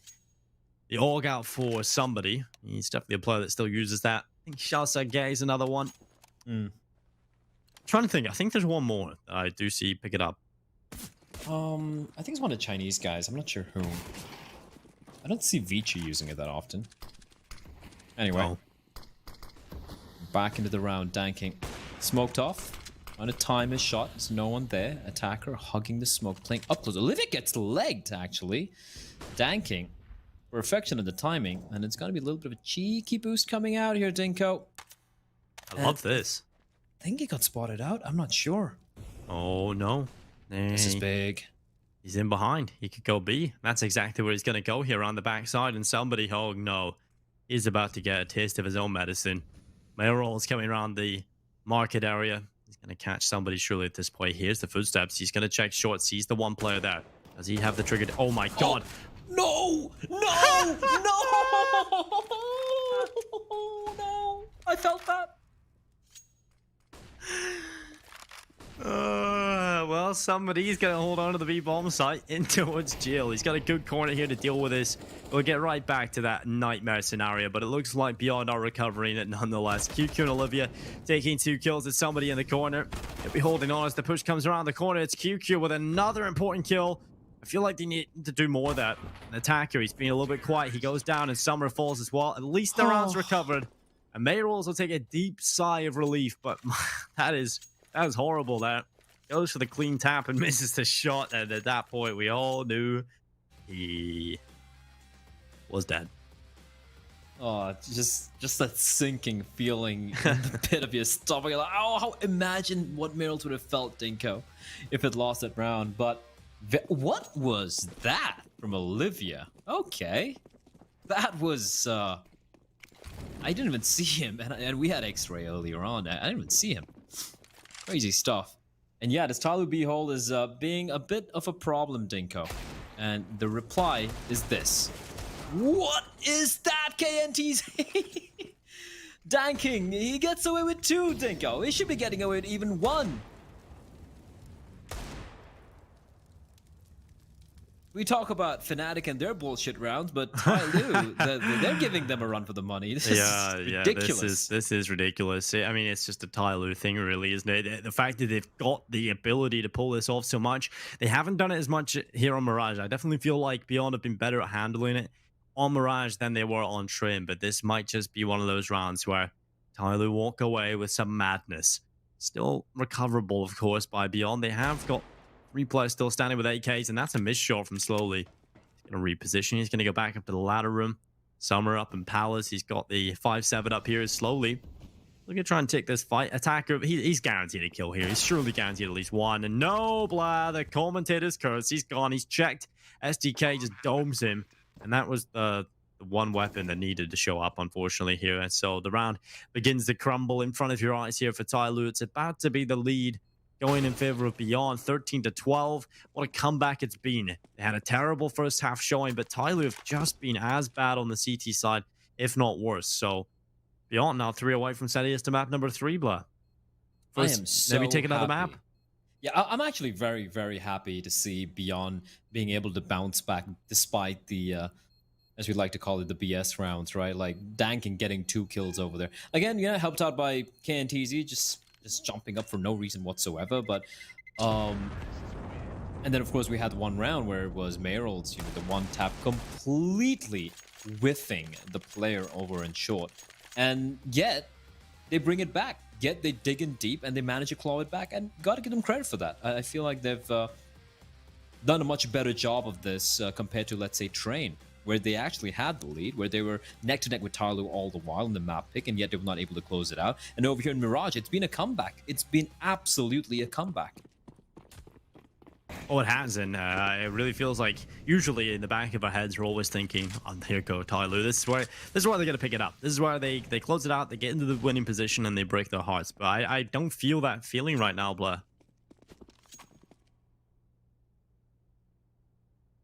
The AUG out for somebody. He's definitely a player that still uses that. I think Shasage is another one. Trying to think. I think there's one more that I do see pick it up. I think it's one of the Chinese guys. I'm not sure who. I don't see Vici using it that often. Anyway. Back into the round, Danking. Smoked off. Trying to time his shot. There's no one there. Attacker hugging the smoke, playing up close. Olivia gets legged, actually. Danking. Perfection of the timing. And it's going to be a little bit of a cheeky boost coming out here, Dinko. I love this. I think he got spotted out. I'm not sure. Oh, no. This is big. He's in behind. He could go B. That's exactly where he's going to go here on the backside. And somebody, oh no, he's about to get a taste of his own medicine. Mayoral's coming around the market area. He's going to catch somebody surely at this point. Here's the footsteps. He's going to check short. Sees the one player there. Does he have the trigger? Oh my God. No! No! No! No! I felt that. Well, somebody's going to hold on to the B-bomb site in towards Jill. He's got a good corner here to deal with this. We'll get right back to that nightmare scenario, but it looks like Beyond are recovering it nonetheless. QQ and Olivia taking 2 kills at somebody in the corner. He'll be holding on as the push comes around the corner. It's QQ with another important kill. I feel like they need to do more of that. An attacker, he's being a little bit quiet. He goes down and Summer falls as well. At least the round's recovered. And Mayrolls will take a deep sigh of relief, but that is horrible. That goes for the clean tap and misses the shot. And at that point, we all knew he was dead. Oh, just that sinking feeling in the pit of your stomach. Like, oh, imagine what Mayrolls would have felt, Dinko, if it lost that round. But What was that from Olivia? Okay. That was, I didn't even see him, and we had X-ray earlier on. I didn't even see him. Crazy stuff. And yeah, this Tyloo Behold is being a bit of a problem, Dinko. And the reply is this. What is that, KNTZ? Danking, he gets away with 2, Dinko. He should be getting away with even 1. We talk about Fnatic and their bullshit rounds, but Tyloo, they're giving them a run for the money. This is ridiculous. This is ridiculous. I mean, it's just a Tyloo thing, really, isn't it? The fact that they've got the ability to pull this off so much, they haven't done it as much here on Mirage. I definitely feel like Beyond have been better at handling it on Mirage than they were on Trim, but this might just be one of those rounds where Tyloo walk away with some madness. Still recoverable, of course, by Beyond. They have got 3 players still standing with AKs, and that's a miss shot from Slowly. He's going to reposition. He's going to go back up to the ladder room. Summer up in Palace. He's got the 5-7 up here. Slowly looking to try and take this fight. Attacker, he's guaranteed a kill here. He's surely guaranteed at least 1. And no, blah, the commentator's curse. He's gone. He's checked. SDK just domes him. And that was the one weapon that needed to show up, unfortunately, here. And so the round begins to crumble in front of your eyes here for Tyloo. It's about to be the lead going in favor of Beyond, 13-12. What a comeback it's been. They had a terrible first half showing, but Tyloo have just been as bad on the CT side, if not worse. So Beyond now 3 away from setting us to map number 3, blah. First, I am so maybe take another happy. map. Yeah, I'm actually very, very happy to see Beyond being able to bounce back despite the, as we like to call it, the BS rounds, right? Like Danking getting 2 kills over there. Again, yeah, helped out by KNTZ, just jumping up for no reason whatsoever. But and then of course we had one round where it was Meryl's, the one tap completely whiffing the player over in short, and yet they bring it back. Yet they dig in deep and they manage to claw it back, and gotta give them credit for that. I feel like they've done a much better job of this compared to, let's say, Train, where they actually had the lead, where they were neck to neck with Tyloo all the while in the map pick, and yet they were not able to close it out. And over here in Mirage, it's been a comeback. It's been absolutely a comeback. Oh, it has, and it really feels like usually in the back of our heads we're always thinking, "Oh, here go Tyloo. This is where they're going to pick it up. This is where they close it out, they get into the winning position, and they break their hearts." But I don't feel that feeling right now, Blah.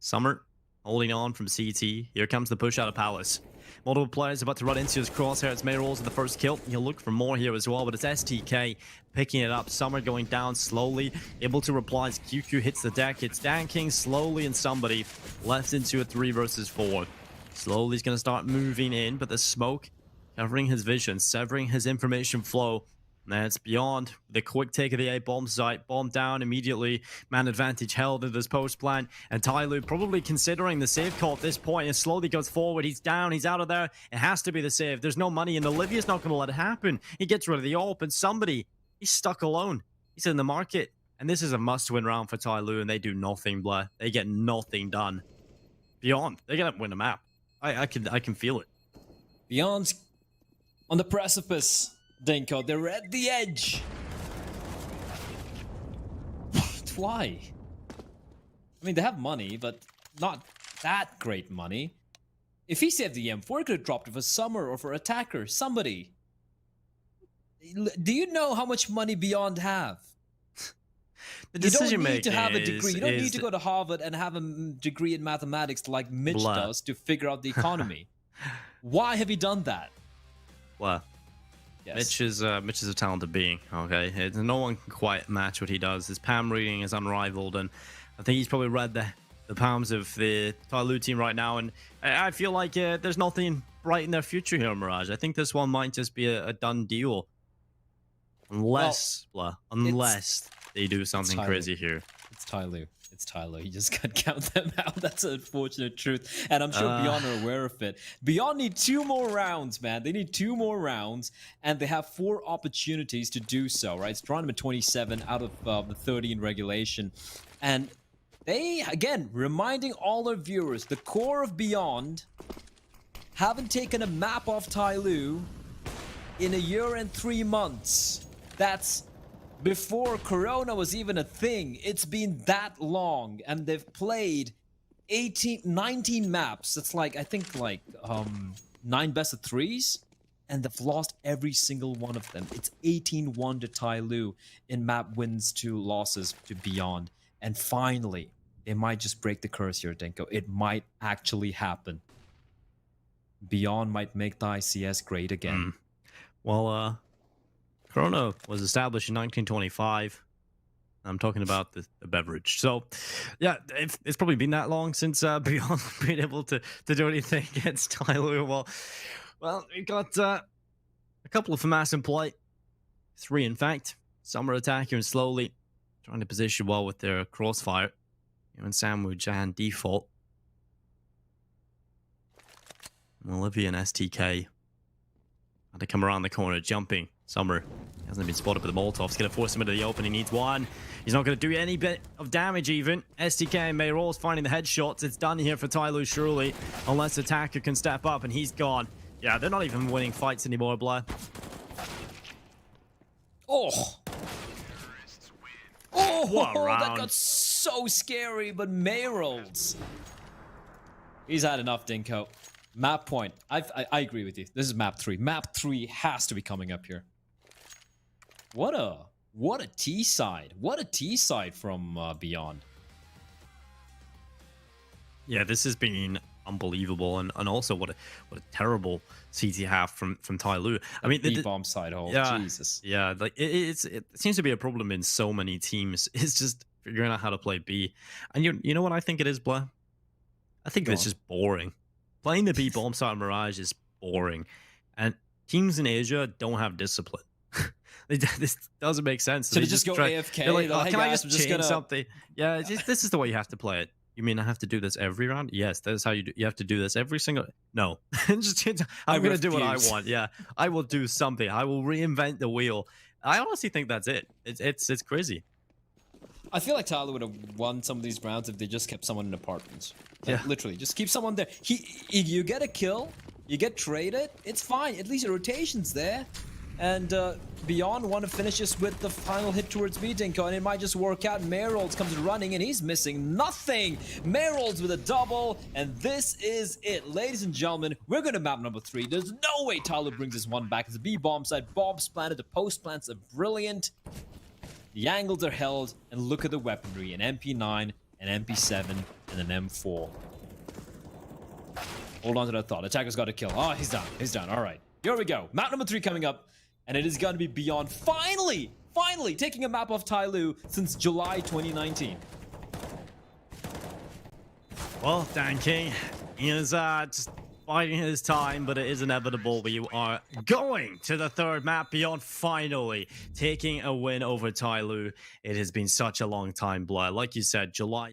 Summer holding on from CT. Here comes the push out of Palace. Multiple players about to run into his crosshair. It's Mayrolls in the first kill. He'll look for more here as well, but it's STK picking it up. Summer going down slowly, able to reply as QQ hits the deck. It's Danking slowly, and somebody left into a 3 versus 4. Slowly he's going to start moving in, but the smoke covering his vision, severing his information flow. That's Beyond the quick take of the A bomb site. Bomb down immediately. Man advantage held in this post plan. And Tyloo probably considering the save call at this point, and slowly goes forward. He's down. He's out of there. It has to be the save. There's no money, and Olivia's not going to let it happen. He gets rid of the AWP, and somebody, he's stuck alone. He's in the market. And this is a must-win round for Tyloo, and they do nothing, blah. They get nothing done. Beyond, they're going to win the map. I can feel it. Beyond's on the precipice. Dinko, they're at the edge. Why? I mean, they have money, but not that great money. If he saved the M4, he could have dropped it for Summer or for Attacker, somebody. Do you know how much money Beyond have? The decision you don't need to have a degree. Is, you don't need to go to Harvard and have a degree in mathematics like Mitch does to figure out the economy. Why have you done that? Well, yes. Mitch is a talented being. Okay, no one can quite match what he does. His palm reading is unrivaled, and I think he's probably read the palms of the Tyloo team right now. And I feel like there's nothing bright in their future here, Mirage. I think this one might just be a done deal, unless they do something crazy here. It's Tyloo. It's Tyloo. You just can't count them out. That's an unfortunate truth. And I'm sure Beyond are aware of it. Beyond need 2 more rounds, man. They need 2 more rounds, and they have 4 opportunities to do so, right? It's tournament 27 out of the 30 in regulation. And they, again, reminding all our viewers, the core of Beyond haven't taken a map off Tyloo in 1 year and 3 months. That's before Corona was even a thing. It's been that long, and they've played 19 maps. That's like, I think, like 9 best of 3s, and they've lost every single one of them. It's 18-1 to Tyloo in map wins to losses to Beyond. And finally, they might just break the curse here, Denko. It might actually happen. Beyond might make the ICS great again. Well, Corona was established in 1925. I'm talking about the beverage. So, yeah, it's probably been that long since Beyond been able to do anything against Tyloo. Well, we've got a couple of FAMAS in play. 3, in fact. Some are attacking slowly, trying to position well with their crossfire. And Sandwich and Default. Olivia and STK had to come around the corner, jumping. Summer hasn't been spotted, but the Molotov's going to force him into the open. He needs one. He's not going to do any bit of damage even. STK and Mayrol's finding the headshots. It's done here for Tyloo, surely, unless Attacker can step up, and he's gone. Yeah, they're not even winning fights anymore, Blair. Oh, what a round. That got so scary, but Mayrol's. He's had enough, Dinko. Map point. I agree with you. This is map 3. Map 3 has to be coming up here. What a T side. What a T side from Beyond. Yeah, this has been unbelievable, and also what a terrible CT half from Tyloo. I mean, the bomb side hole. Yeah, Jesus. Yeah, like it seems to be a problem in so many teams. It's just figuring out how to play B. And you know what I think it is, Blair? I think it's just boring. Playing the B bomb side Mirage is boring, and teams in Asia don't have discipline. This doesn't make sense. So they just go AFK. They're like, hey can I guys, just change something? Yeah, this is the way you have to play it. You mean I have to do this every round? Yes, that's how you do. You have to do this every single. No, I'm going to do what I want. Yeah, I will do something. I will reinvent the wheel. I honestly think that's it. It's crazy. I feel like Tyloo would have won some of these rounds if they just kept someone in apartments. Like, yeah, literally, just keep someone there. You get a kill, you get traded, it's fine. At least your rotation's there. And Beyond want to finish this with the final hit towards me, Dinko, and it might just work out. Mayrolds comes running, and he's missing nothing. Mayrolds with a double, and this is it. Ladies and gentlemen, we're going to map number 3. There's no way Tyloo brings this one back. It's a B bomb side. Bombs planted. The post plants are brilliant. The angles are held, and look at the weaponry. An MP9, an MP7, and an M4. Hold on to that thought. Attacker's got a kill. Oh, he's down. He's down. All right. Here we go. Map number 3 coming up. And it is going to be Beyond finally taking a map of Tyloo since July 2019. Well, Dan King, he is just biding his time, but it is inevitable. We are going to the 3rd map. Beyond finally taking a win over Tyloo. It has been such a long time, Blair. Like you said, July.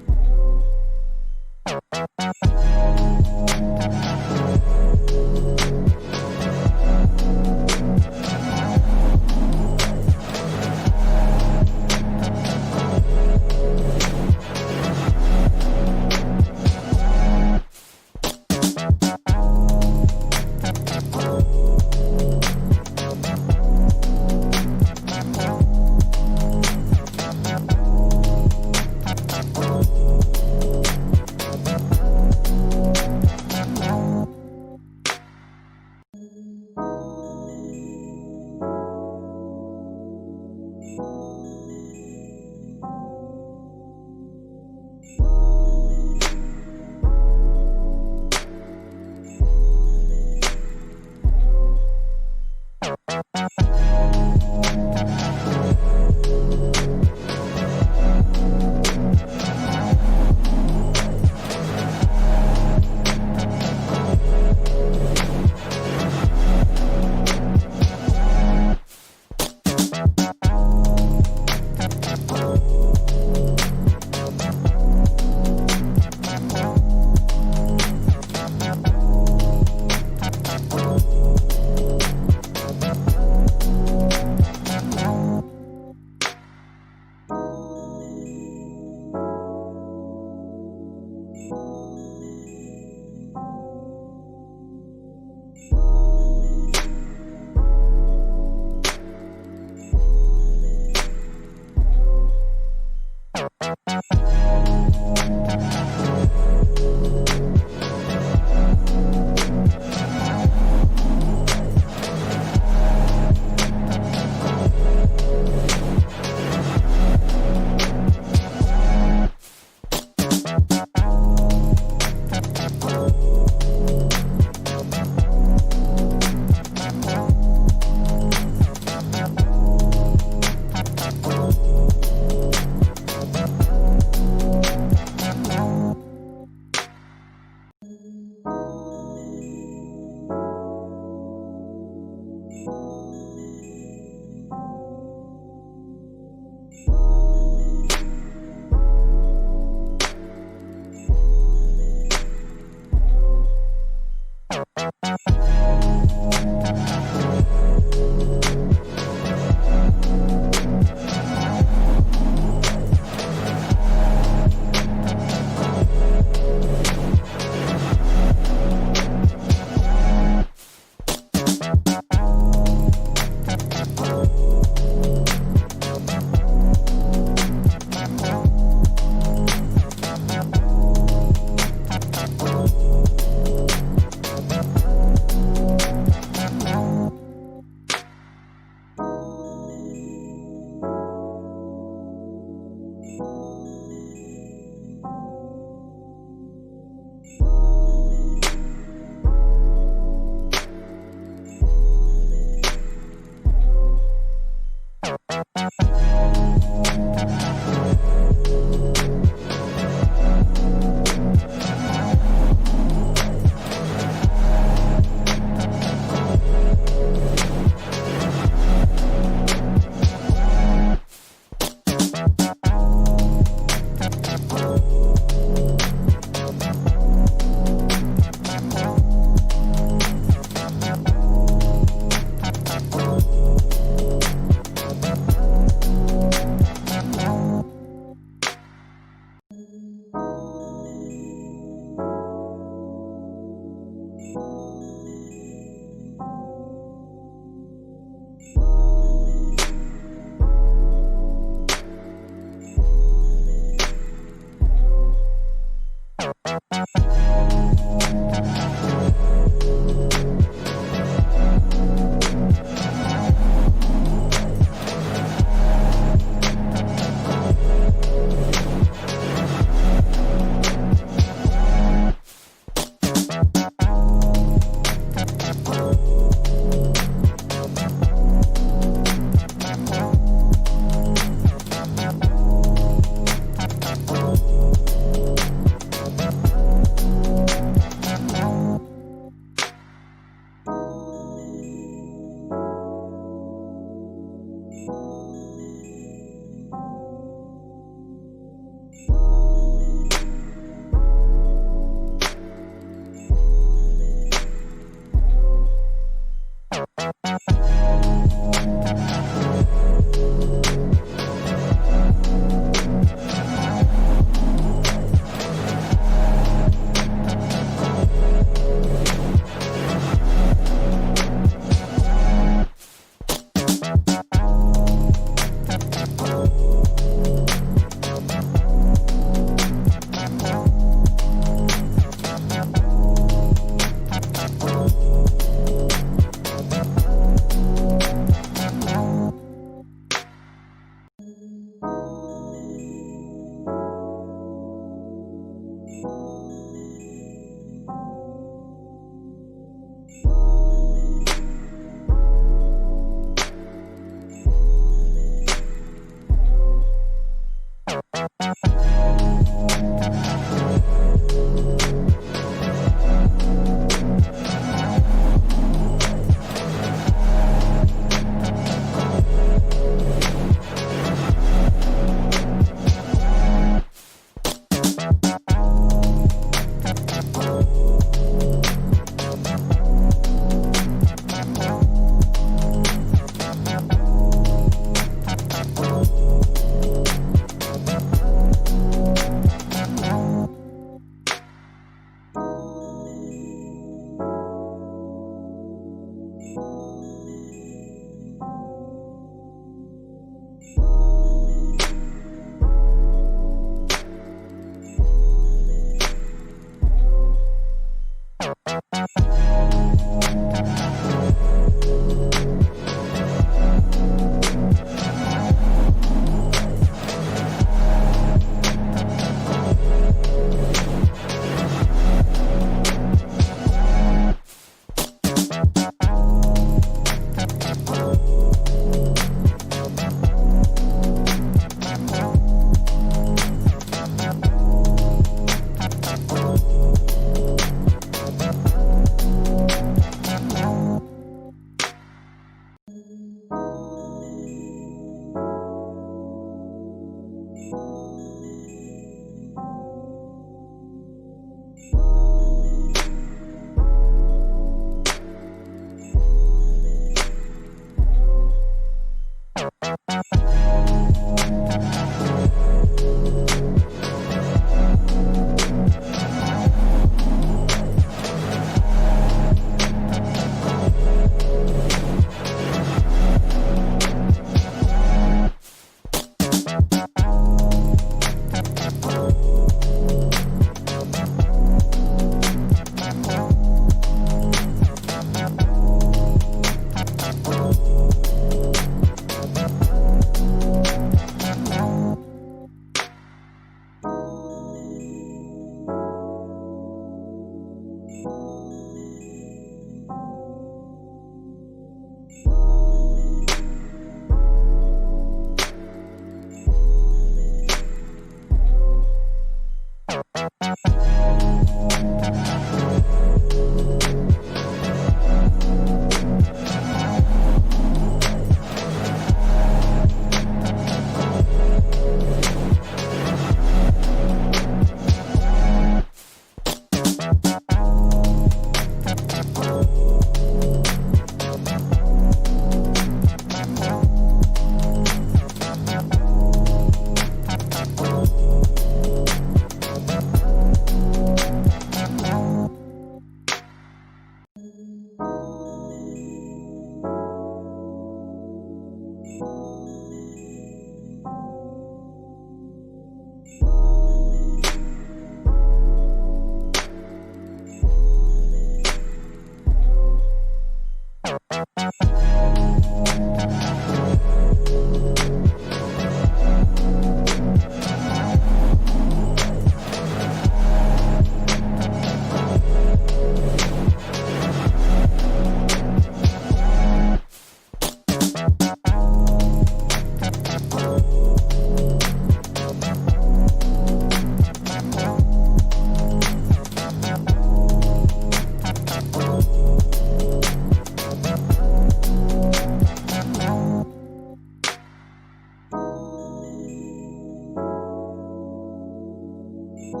It's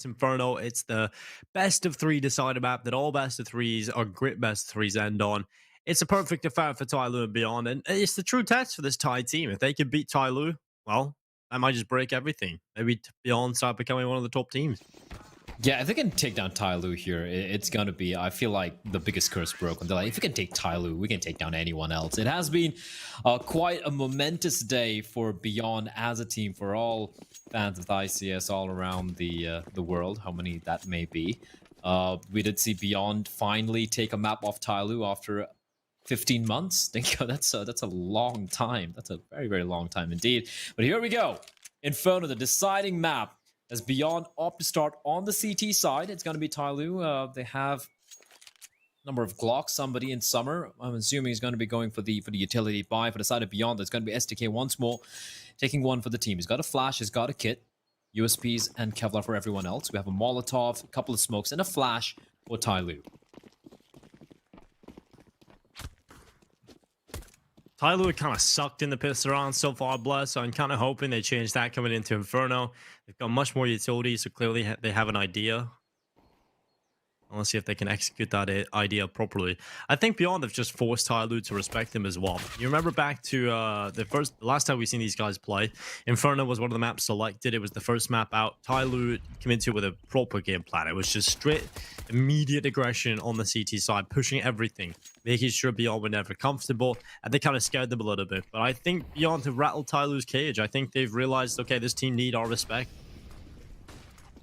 Inferno. It's the best of three decider map that all best of threes or grit best of threes end on. It's a perfect affair for Tyloo and beyond, and it's the true test for this Ty team. If they can beat Tyloo, well, that might just break everything. Maybe beyond start becoming one of the top teams. Yeah, if they can take down Tyloo here, it's going to be, I feel like, the biggest curse broken. They're like, if we can take Tyloo, we can take down anyone else. It has been quite a momentous day for Beyond as a team, for all fans of ICS all around the world, how many that may be. We did see Beyond finally take a map off Tyloo after 15 months. That's a long time. That's a very, very long time indeed. But here we go. Inferno, the deciding map. As Beyond opt to start on the CT side, it's going to be Tyloo. They have a number of Glocks, somebody in summer. I'm assuming he's going to be going for the utility buy. For the side of Beyond, there's going to be SDK once more, taking one for the team. He's got a flash, he's got a kit, USPs and Kevlar for everyone else. We have a Molotov, a couple of smokes, and a flash for Tyloo. Tyloo kind of sucked in the pistol round so far, Bless. So I'm kind of hoping they change that coming into Inferno. They've got much more utility, so clearly they have an idea. Let's see if they can execute that idea properly. I think Beyond have just forced Tyloo to respect him as well. You remember back to the last time we seen these guys play, Inferno was one of the maps selected. It was the first map out. Tyloo came into it with a proper game plan. It was just straight, immediate aggression on the CT side, pushing everything, making sure Beyond were never comfortable, and they kind of scared them a little bit. But I think Beyond have rattled Tyloo's cage. I think they've realized, okay, this team need our respect.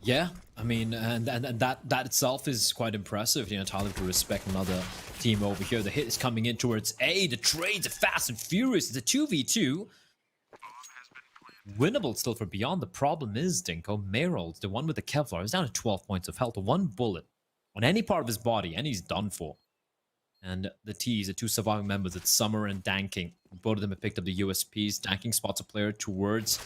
Yeah, I mean, and that itself is quite impressive. You know, Tyloo to respect another team over here. The hit is coming in towards A. The trades are fast and furious. It's a 2v2. Winnable still for Beyond. The problem is, Dinko, Merold, the one with the Kevlar, is down to 12 points of health. One bullet on any part of his body, and he's done for. And the T's, the two surviving members, it's Summer and Danking. Both of them have picked up the USPs. Danking spots a player towards...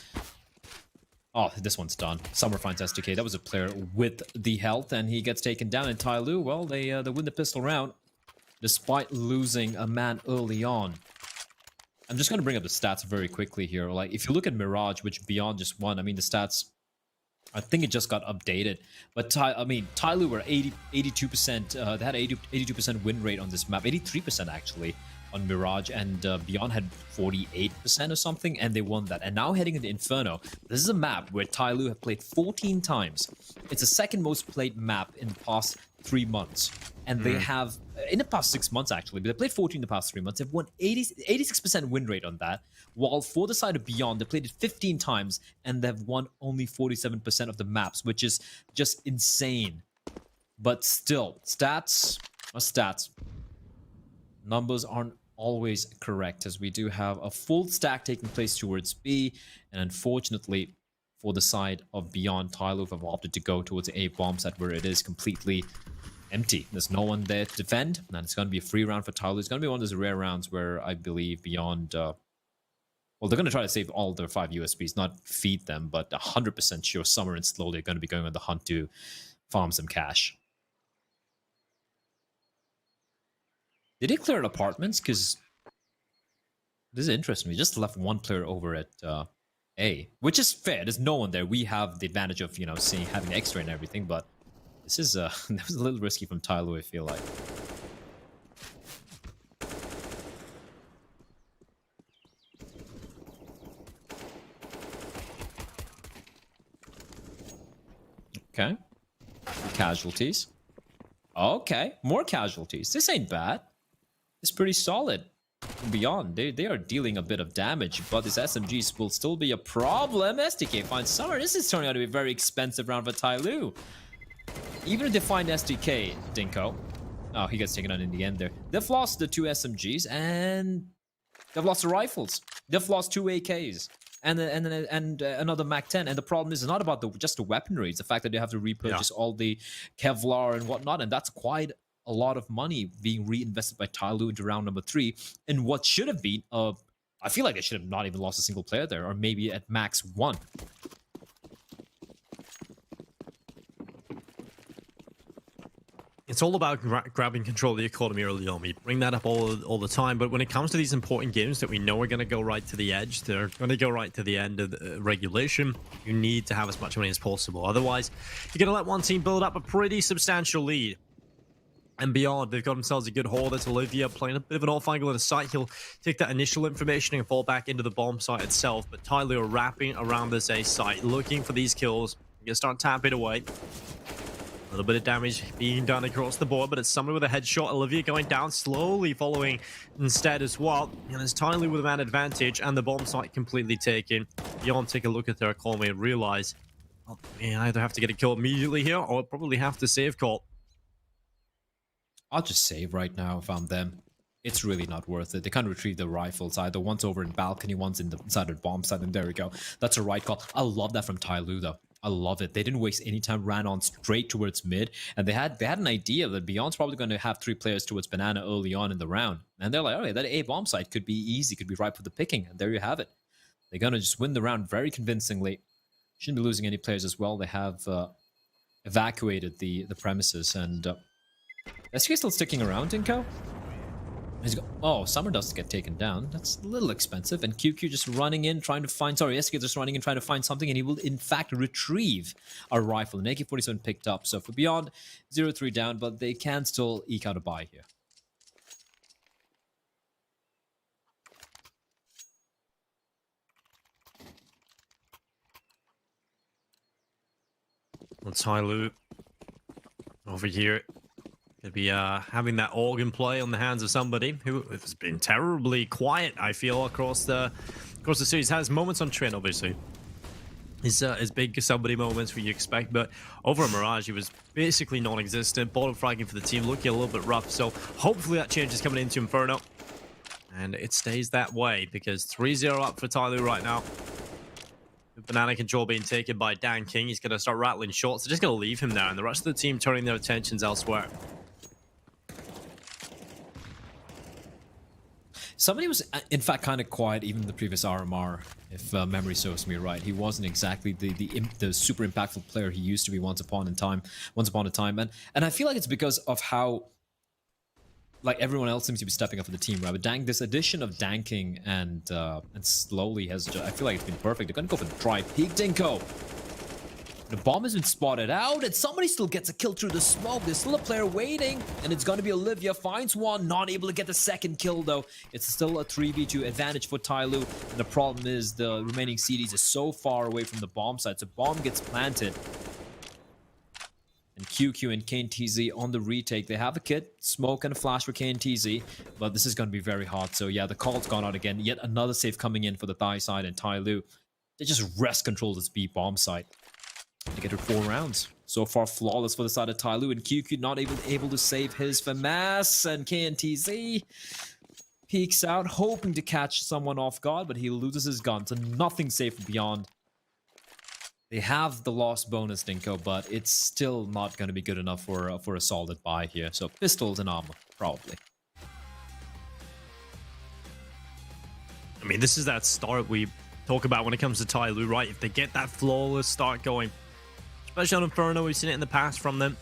Oh, this one's done. Summer finds SDK. That was a player with the health, and he gets taken down. And Tyloo, well, they win the pistol round, despite losing a man early on. I'm just going to bring up the stats very quickly here. Like, if you look at Mirage, which Beyond just won, I mean, the stats, I think it just got updated. But, Tyloo were 82%, they had 82% win rate on this map, 83% actually on Mirage, and Beyond had 48% or something, and they won that. And now heading into Inferno, this is a map where Tyloo have played 14 times. It's the second most played map in the past 3 months. And they have, in the past 6 months actually, but they played 14 in the past 3 months. They've won 86% win rate on that, while for the side of Beyond, they played it 15 times, and they've won only 47% of the maps, which is just insane. But still, stats are stats. Numbers aren't always correct, as we do have a full stack taking place towards B, and unfortunately for the side of Beyond, Tyloo have opted to go towards A bomb set where it is completely empty. There's no one there to defend, and it's going to be a free round for Tyloo. It's going to be one of those rare rounds where I believe Beyond, well, they're going to try to save all their 5 USPs, not feed them, but 100% sure Summer and Slowly are going to be going on the hunt to farm some cash. Did he clear apartments? Because this is interesting. We just left one player over at A, which is fair. There's no one there. We have the advantage of, you know, seeing, having the X-ray and everything, but this is that was a little risky from Tyloo, I feel like. Okay. Casualties. Okay, more casualties. This ain't bad. It's pretty solid. Beyond, they are dealing a bit of damage, but this SMGs will still be a problem. SDK finds Summer. This is turning out to be a very expensive round for Tyloo. Even if they find SDK, Dinko. Oh, he gets taken out in the end there. They've lost the 2 SMGs, and they've lost the rifles. They've lost 2 AKs. And another MAC-10. And the problem is not about just the weaponry. It's the fact that they have to repurchase all the Kevlar and whatnot, and that's quite a lot of money being reinvested by Tyloo into round number 3 in what should have been I feel like they should have not even lost a single player there, or maybe at max 1. It's all about grabbing control of the economy early on. We bring that up all the time, but when it comes to these important games that we know are going to go right to the edge, they're going to go right to the end of the regulation, you need to have as much money as possible. Otherwise, you're going to let one team build up a pretty substantial lead. And beyond, they've got themselves a good haul. That's Olivia playing a bit of an off-angle in the site. He'll take that initial information and fall back into the bomb site itself. But Tyloo are wrapping around this A site, looking for these kills. You're going to start tapping away. A little bit of damage being done across the board, but it's somebody with a headshot. Olivia going down, slowly following instead as well. And it's Tyloo with a man advantage, and the bomb site completely taken. Beyond, take a look at their economy and realize, well, they either have to get a kill immediately here, or probably have to save call. I'll just save right now if I'm them. It's really not worth it. They can't retrieve the rifles either. One's over in balcony, one's inside the bomb site, and there we go. That's a right call. I love that from Tyloo, though. I love it. They didn't waste any time, ran on straight towards mid, and they had an idea that Beyond's probably going to have 3 players towards Banana early on in the round. And they're like, okay, that A bomb site could be easy, could be ripe for the picking, and there you have it. They're going to just win the round very convincingly. Shouldn't be losing any players as well. They have evacuated the premises, and SK still sticking around, Dinko? Oh, Summer does get taken down. That's a little expensive. And QQ just running in, trying to find... Sorry, SK just running in, trying to find something, and he will, in fact, retrieve a rifle. An AK-47 picked up. So for Beyond, 0-3 down, but they can still eke out a buy here. Well, Tyloo over here could be having that organ play on the hands of somebody who has been terribly quiet, I feel, across the series. Has moments on Trent, obviously. His big somebody moments where you expect, but over a Mirage, he was basically non-existent. Bottom fragging for the team, looking a little bit rough. So hopefully that change is coming into Inferno, and it stays that way because 3-0 up for Tyloo right now. Banana control being taken by Dan King. He's going to start rattling shots. They're just going to leave him there, and the rest of the team turning their attentions elsewhere. Somebody was, in fact, kind of quiet even the previous RMR, if memory serves me right. He wasn't exactly the super impactful player he used to be once upon a time, and I feel like it's because of how, like, everyone else seems to be stepping up for the team, right? But this addition of Danking and Slowly has just, I feel like it's been perfect. They're gonna go for the try peek, Dinko. The bomb has been spotted out, and somebody still gets a kill through the smoke. There's still a player waiting, and it's going to be Olivia. Finds one, not able to get the second kill, though. It's still a 3v2 advantage for Tyloo, and the problem is the remaining CDs are so far away from the bomb site, so bomb gets planted. And QQ and KNTZ on the retake. They have a kit, smoke, and a flash for KNTZ, but this is going to be very hard. So yeah, the call's gone out again. Yet another save coming in for the Thai side, and Tyloo, they just wrest control this B bomb site. To get it 4 rounds. So far, flawless for the side of Tyloo, and QQ not able to save his FAMAS, and KNTZ peeks out, hoping to catch someone off guard, but he loses his gun, so nothing safe Beyond. They have the loss bonus, Dinko, but it's still not going to be good enough for a solid buy here. So pistols and armor, probably. I mean, this is that start we talk about when it comes to Tyloo, right? If they get that flawless start going, especially on Inferno, we've seen it in the past from them.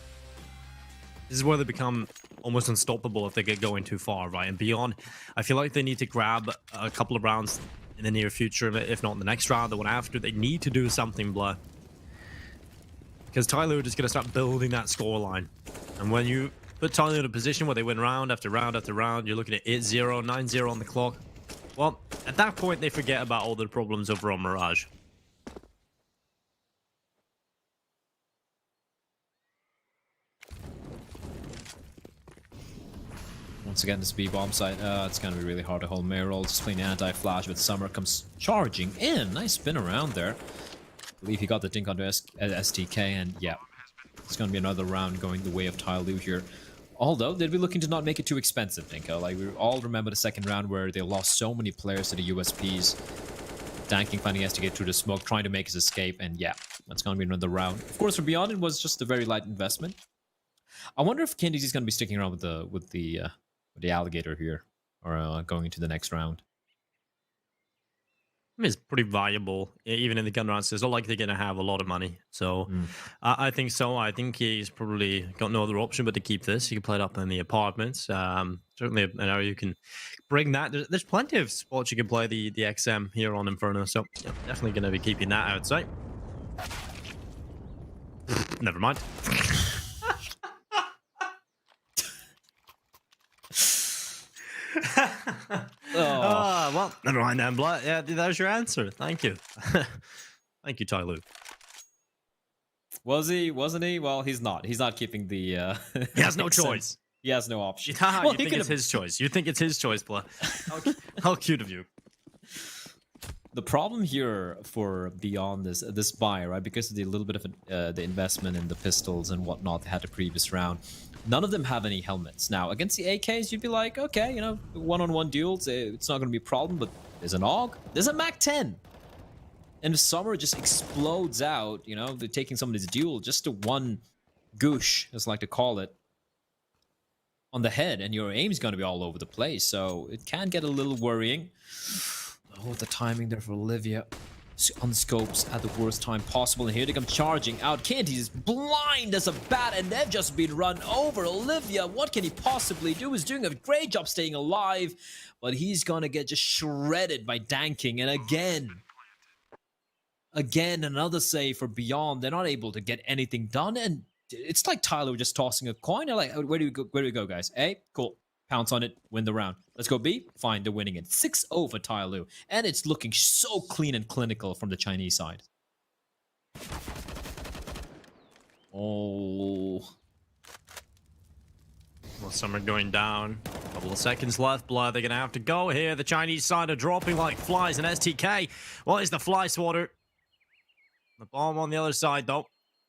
This is where they become almost unstoppable if they get going too far, right? And Beyond, I feel like they need to grab a couple of rounds in the near future, if not in the next round, the one after. They need to do something, Blur. Because Tyloo are just going to start building that scoreline. And when you put Tyloo in a position where they win round after round after round, you're looking at 8-0, 9-0 on the clock. Well, at that point, they forget about all the problems over on Mirage. Once again, this B-bomb site, it's going to be really hard to hold Mayoral. Just playing anti-flash, but Summer comes charging in. Nice spin around there. I believe he got the dink onto STK, and yeah, it's going to be another round going the way of Tyloo here. Although, they'd be looking to not make it too expensive, Dinko. Like, we all remember the second round where they lost so many players to the USPs. Danking finding STK through the smoke, trying to make his escape, and yeah, that's going to be another round. Of course, for Beyond, it was just a very light investment. I wonder if KNDZ is going to be sticking around with the alligator here, or going into the next round. mean, it's pretty valuable, even in the gun rounds. It's not like they're going to have a lot of money. So Mm. I think so. I think he's probably got no other option but to keep this. You can play it up in the apartments. Certainly an area you can bring that. There's plenty of spots you can play the XM here on Inferno. So yeah, definitely going to be keeping that outside. Never mind. Well, never mind then, Black. Yeah, that was your answer. Thank you. Thank you, Tyloo. Was he? Wasn't he? Well, he's not. He's not keeping the. He has no XM. choice. He has no option. Well, Well, you he think could it's have. his choice. You think it's his choice, Black. How cute of you. The problem here for Beyond this buy, right? Because of the little bit of the investment in the pistols and whatnot they had the previous round, none of them have any helmets. Now against the AKs, you'd be like, okay, you know, one-on-one duels, it's not going to be a problem. But there's an AUG, there's a Mac 10, and the Summer just explodes out. You know, they're taking somebody's duel just to one goosh, as I like to call it, on the head, and your aim's going to be all over the place. So it can get a little worrying. Oh, the timing there for Olivia. On scopes at the worst time possible, and here they come charging out. Canty is blind as a bat, and they've just been run over. Olivia, what can he possibly do? He's doing a great job staying alive, but he's gonna get just shredded by danking. And again, another save for Beyond. They're not able to get anything done, and it's like Tyloo just tossing a coin. They're like, where do we go? Where do we go, guys? A, cool. Pounce on it, win the round. Let's go B. Fine, they're winning it. 6-0 for Tyloo. And it's looking so clean and clinical from the Chinese side. Oh. Well, some are going down. A couple of seconds left. Blood, they're going to have to go here. The Chinese side are dropping like flies in STK. What is the fly swatter? The bomb on the other side, though.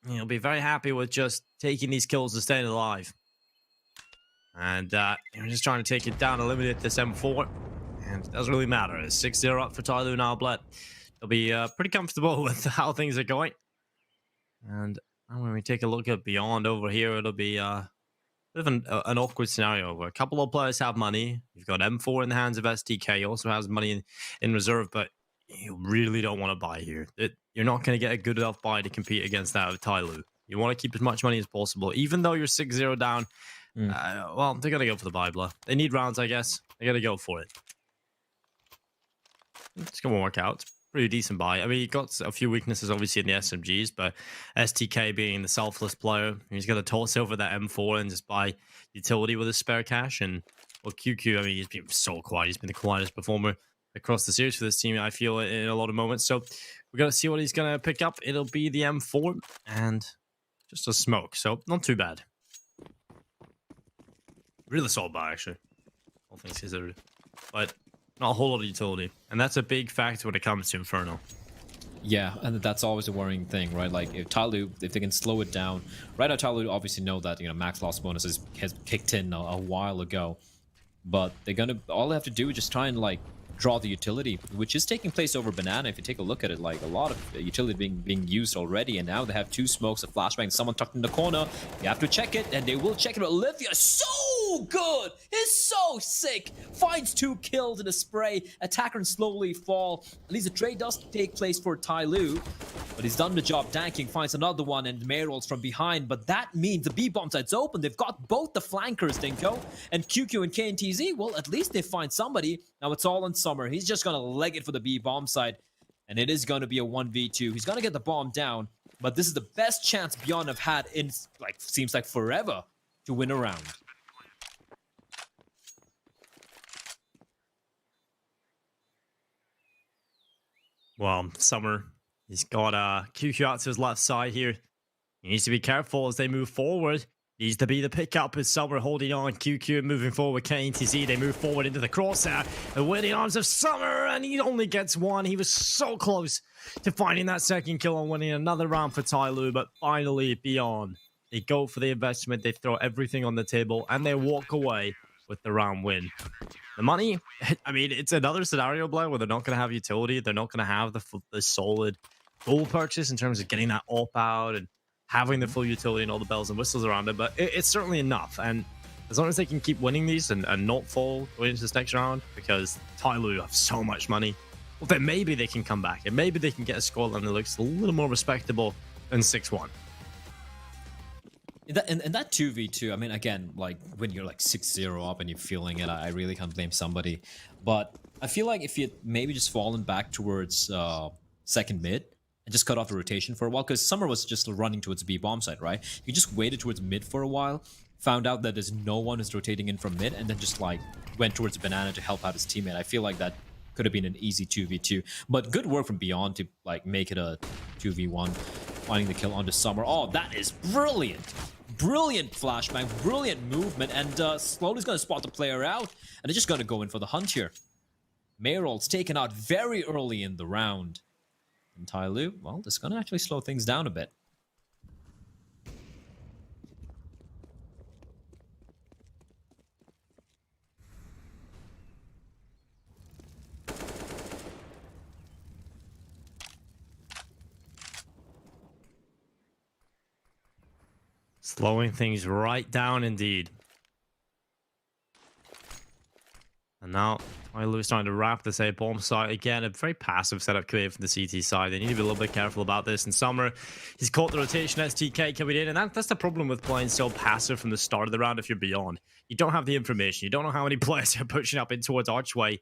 He'll be very happy with just taking these kills and staying alive. And you're just trying to take it down, eliminate this M4. And it doesn't really matter. It's 6-0 up for Tyloo now, Bled. They'll be pretty comfortable with how things are going. And when we take a look at Beyond over here, it'll be a bit of an awkward scenario where a couple of players have money. You've got M4 in the hands of STK. He also has money in reserve, but you really don't want to buy here. You're not going to get a good enough buy to compete against that of Tyloo. You want to keep as much money as possible, even though you're 6-0 down. Well, they're going to go for the buy, Blah. They need rounds, I guess. They got to go for it. It's going to work out. It's pretty decent buy. I mean, he got a few weaknesses, obviously, in the SMGs, but STK being the selfless player, he's going to toss over that M4 and just buy utility with his spare cash. And, well, QQ, I mean, he's been so quiet. He's been the quietest performer across the series for this team, I feel, in a lot of moments. So we're going to see what he's going to pick up. It'll be the M4 and just a smoke. So not too bad. Really solid buy, actually. All things considered. But not a whole lot of utility. And that's a big factor when it comes to Inferno. Yeah, and that's always a worrying thing, right? Like, if Tyloo, if they can slow it down. Right now, Tyloo obviously know that, you know, max loss bonus has kicked in a while ago. But they're going to, all they have to do is just try and, like, draw the utility, which is taking place over Banana. If you take a look at it, like, a lot of utility being used already, and now they have two smokes, a flashbang, someone tucked in the corner. You have to check it, and they will check it. But Olivia, so good! He's so sick! Finds 2 kills in a spray. Attacker and slowly fall. At least the trade does take place for Tyloo, but he's done the job. Danking finds another one, and May rolls from behind. But that means the B bomb side's open. They've got both the flankers, Dinko, and QQ and KNTZ. Well, at least they find somebody. Now it's all on Summer. He's just gonna leg it for the B bomb side, and it is gonna be a 1v2. He's gonna get the bomb down, but this is the best chance Beyond have had in, like, seems like forever to win a round. Well, Summer, he's got QQ out to his left side here. He needs to be careful as they move forward. Needs to be the pickup as Summer holding on. QQ moving forward. KNTZ, they move forward into the crosshair. The waiting arms of Summer, and he only gets one. He was so close to finding that second kill and winning another round for Tyloo, but finally Beyond. They go for the investment. They throw everything on the table, and they walk away with the round win. The money, I mean, it's another scenario, Blair, where they're not going to have utility. They're not going to have the solid goal purchase in terms of getting that op out and having the full utility and all the bells and whistles around it. But it's certainly enough. And as long as they can keep winning these and not fall going into this next round, because Tyloo have so much money. well, then maybe they can come back and maybe they can get a scoreline that looks a little more respectable than 6-1. In that 2v2, I mean, again, like when you're like 6-0 up and you're feeling it, I really can't blame somebody. But I feel like if you maybe just fallen back towards second mid and just cut off the rotation for a while, because Summer was just running towards B bomb side, right? You just waited towards mid for a while, found out that there's no one who's rotating in from mid, and then just like went towards Banana to help out his teammate. I feel like that could have been an easy 2v2, but good work from Beyond to like make it a 2v1, finding the kill onto Summer. Oh, that is brilliant. Brilliant flashbang, brilliant movement, and slowly's going to spot the player out, and they're just going to go in for the hunt here. Mayrol's taken out very early in the round. And Tyloo, well, this is going to actually slow things down a bit. Slowing things right down indeed. And now Tyloo is starting to wrap this A bomb site again. A very passive setup created from the CT side. They need to be a little bit careful about this. And Summer, he's caught the rotation. STK coming in, and that's the problem with playing so passive from the start of the round. If you're Beyond, you don't have the information. You don't know how many players are pushing up in towards Archway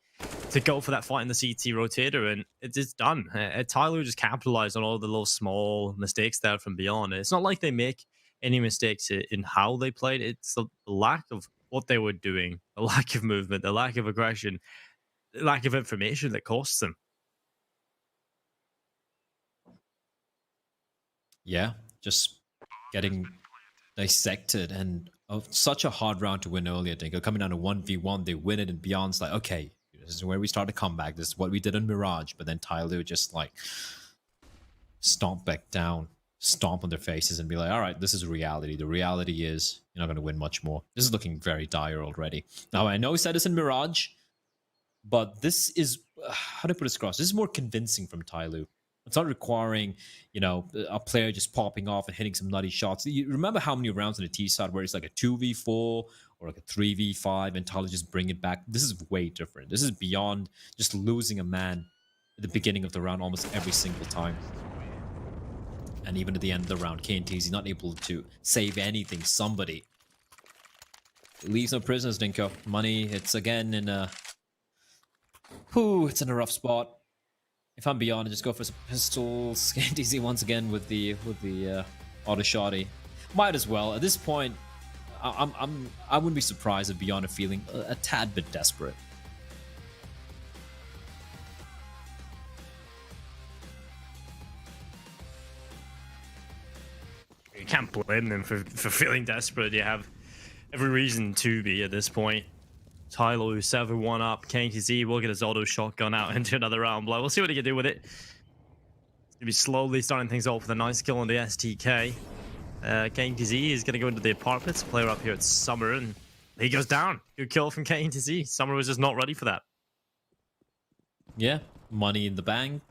to go for that fight in the CT rotator, and it's done. Tyloo just capitalized on all the little small mistakes there from Beyond. It's not like they make any mistakes in how they played. It's the lack of what they were doing, the lack of movement, the lack of aggression, the lack of information that costs them. Yeah, just getting dissected, and such a hard round to win earlier. Dingo coming down to 1v1, they win it, and Beyond's like, okay, this is where we start to come back. This is what we did in Mirage, but then Tyloo just like stomp back down, stomp on their faces and be like, all right, this is reality. The reality is you're not going to win much more. This is looking very dire already. Now, I know he said this in Mirage, but this is, how do I put this across? This is more convincing from Tyloo. It's not requiring, you know, a player just popping off and hitting some nutty shots. You remember how many rounds on the T side where it's like a 2v4 or like a 3v5 and Tyloo just bring it back? This is way different. This is Beyond just losing a man at the beginning of the round almost every single time. And even at the end of the round, KNTZ not able to save anything. Somebody leaves no prisoners, Dinko. Money, it's again in a... it's in a rough spot. If I'm Beyond, I just go for some pistols. KNTZ once again with the auto shotty. Might as well. At this point, I wouldn't be surprised if Beyond are feeling a tad bit desperate. You can't blame them for feeling desperate. You have every reason to be at this point. Tyloo 7-1 up. KNTZ will get his auto shotgun out into another round blow. We'll see what he can do with it. He's gonna be slowly starting things off with a nice kill on the STK. KNTZ is gonna go into the apartments. Player up here at Summer, and he goes down. Good kill from KNTZ. Summer was just not ready for that. Yeah, money in the bank.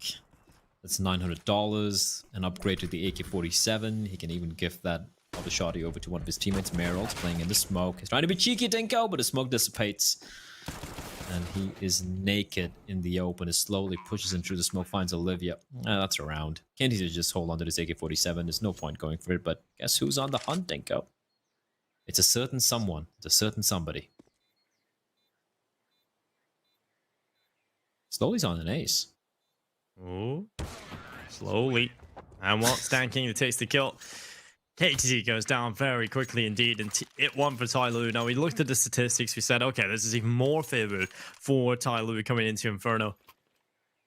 That's $900. An upgrade to the AK-47. He can even gift that other shotty over to one of his teammates. Meryl's playing in the smoke. He's trying to be cheeky, Dinko, but the smoke dissipates. And he is naked in the open. It slowly pushes him through the smoke, finds Olivia. That's around. Can't easily just hold on to this AK-47. There's no point going for it, but guess who's on the hunt, Dinko? It's a certain someone. It's a certain somebody. Slowly's on an ace. Oh, slowly. And what? Stan King takes the kill. KTZ goes down very quickly indeed, and it won for Tyloo. Now, we looked at the statistics. We said, okay, this is even more favored for Tyloo coming into Inferno.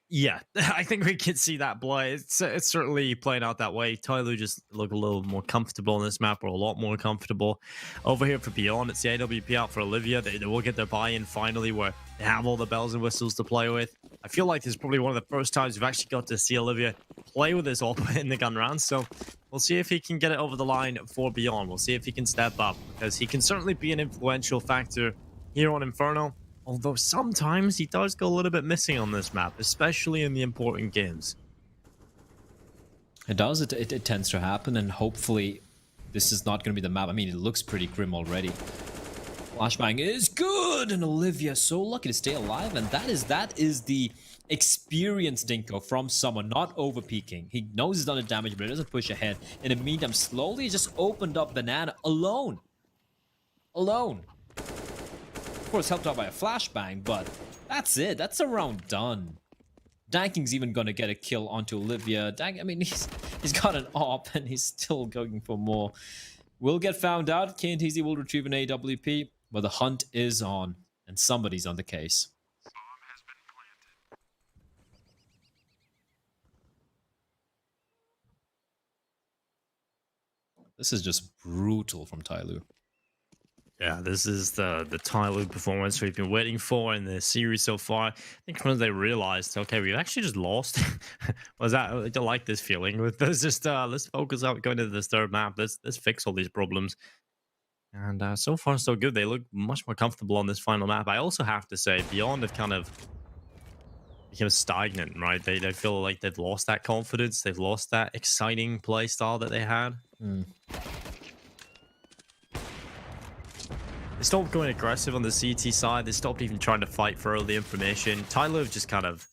Yeah, I think we can see that play. It's certainly playing out that way. Tyloo just look a little more comfortable on this map, or a lot more comfortable. Over here for Beyond, it's the AWP out for Olivia. They will get their buy-in finally, where they have all the bells and whistles to play with. I feel like this is probably one of the first times we've actually got to see Olivia play with this AWP in the gun round. So we'll see if he can get it over the line for Beyond. We'll see if he can step up, because he can certainly be an influential factor here on Inferno. Although sometimes he does go a little bit missing on this map, especially in the important games. It does. It tends to happen, and hopefully this is not going to be the map. I mean, it looks pretty grim already. Flashbang is good, and Olivia so lucky to stay alive, and that is the experience Dinko from someone not over peeking. He knows he's done the damage, but it doesn't push ahead. In the meantime, slowly just opened up Banana alone. Alone. Of course, helped out by a flashbang, but that's it. That's a round done. Danking's even gonna get a kill onto Olivia. Dank, I mean, he's got an op and he's still going for more. Will get found out. KNTZ will retrieve an AWP, but the hunt is on, and somebody's on the case. This is just brutal from Tyloo. Yeah, this is the Tyloo performance we've been waiting for in the series so far. I think when they realized, okay, we've actually just lost. Was that? I don't like this feeling. Let's just let's focus on going to this third map. Let's fix all these problems. And so far so good. They look much more comfortable on this final map. I also have to say, Beyond have kind of become stagnant, right? They feel like they've lost that confidence. They've lost that exciting play style that they had. They stopped going aggressive on the CT side. They stopped even trying to fight for early information. Tyloo have just kind of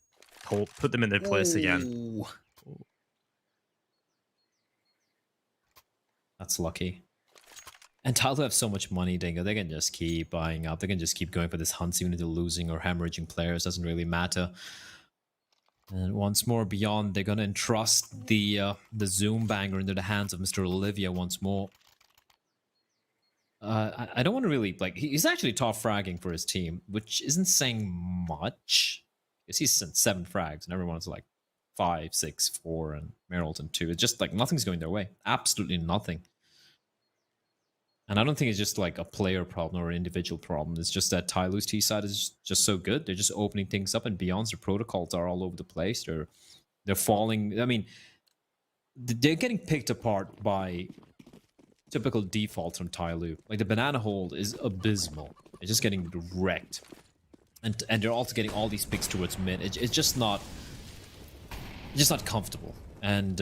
put them in their place again. That's lucky. And Tyloo have so much money, Dingo. They can just keep buying up. They can just keep going for this hunts, even if they're losing or hemorrhaging players. Doesn't really matter. And once more, Beyond, they're gonna entrust the Zoom banger into the hands of Mr. Olivia once more. I don't want to really, like, he's actually top fragging for his team, which isn't saying much. Because he's sent 7 frags, and everyone's like 5, 6, 4, and Merylton 2. It's just like nothing's going their way. Absolutely nothing. And I don't think it's just like a player problem or an individual problem. It's just that Tyloo's T side is just so good. They're just opening things up, and Beyond's their protocols are all over the place. They're falling. I mean, they're getting picked apart by typical defaults from Tyloo. Like the banana hold is abysmal. It's just getting wrecked. And they're also getting all these picks towards mid. It's just not comfortable. And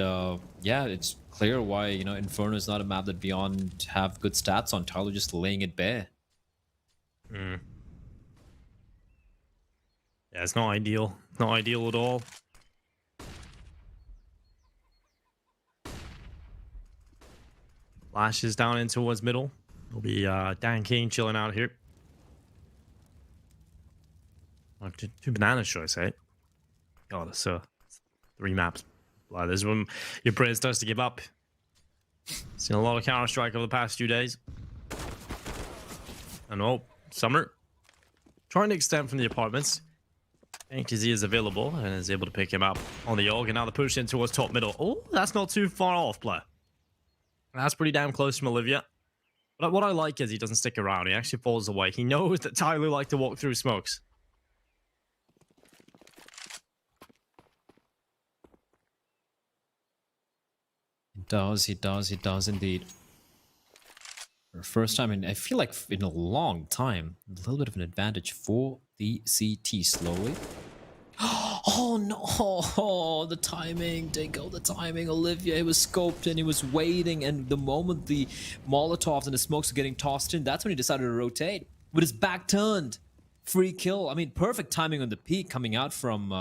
yeah, it's clear why, you know, Inferno is not a map that Beyond have good stats on. Tyloo just laying it bare. Yeah, it's not ideal. Not ideal at all. Flashes down in towards middle. It'll be Dan King chilling out here. Oh, two bananas, should I say? God, it's 3 maps. Like, this is when your brain starts to give up. Seen a lot of Counter-Strike over the past few days. And oh, Summer trying to extend from the apartments. KZ is available and is able to pick him up on the Yogg, and now the push in towards top middle. Oh, that's not too far off, play. That's pretty damn close from Olivia. But what I like is he doesn't stick around. He actually falls away. He knows that Tyloo like to walk through smokes. He does indeed. For the first time in, I feel like in a long time, a little bit of an advantage for the CT slowly. Oh no, the timing, Dingo, the timing. Olivia, he was scoped and he was waiting, and the moment the Molotovs and the smokes were getting tossed in, that's when he decided to rotate. With his back turned. Free kill. I mean, perfect timing on the peak coming out from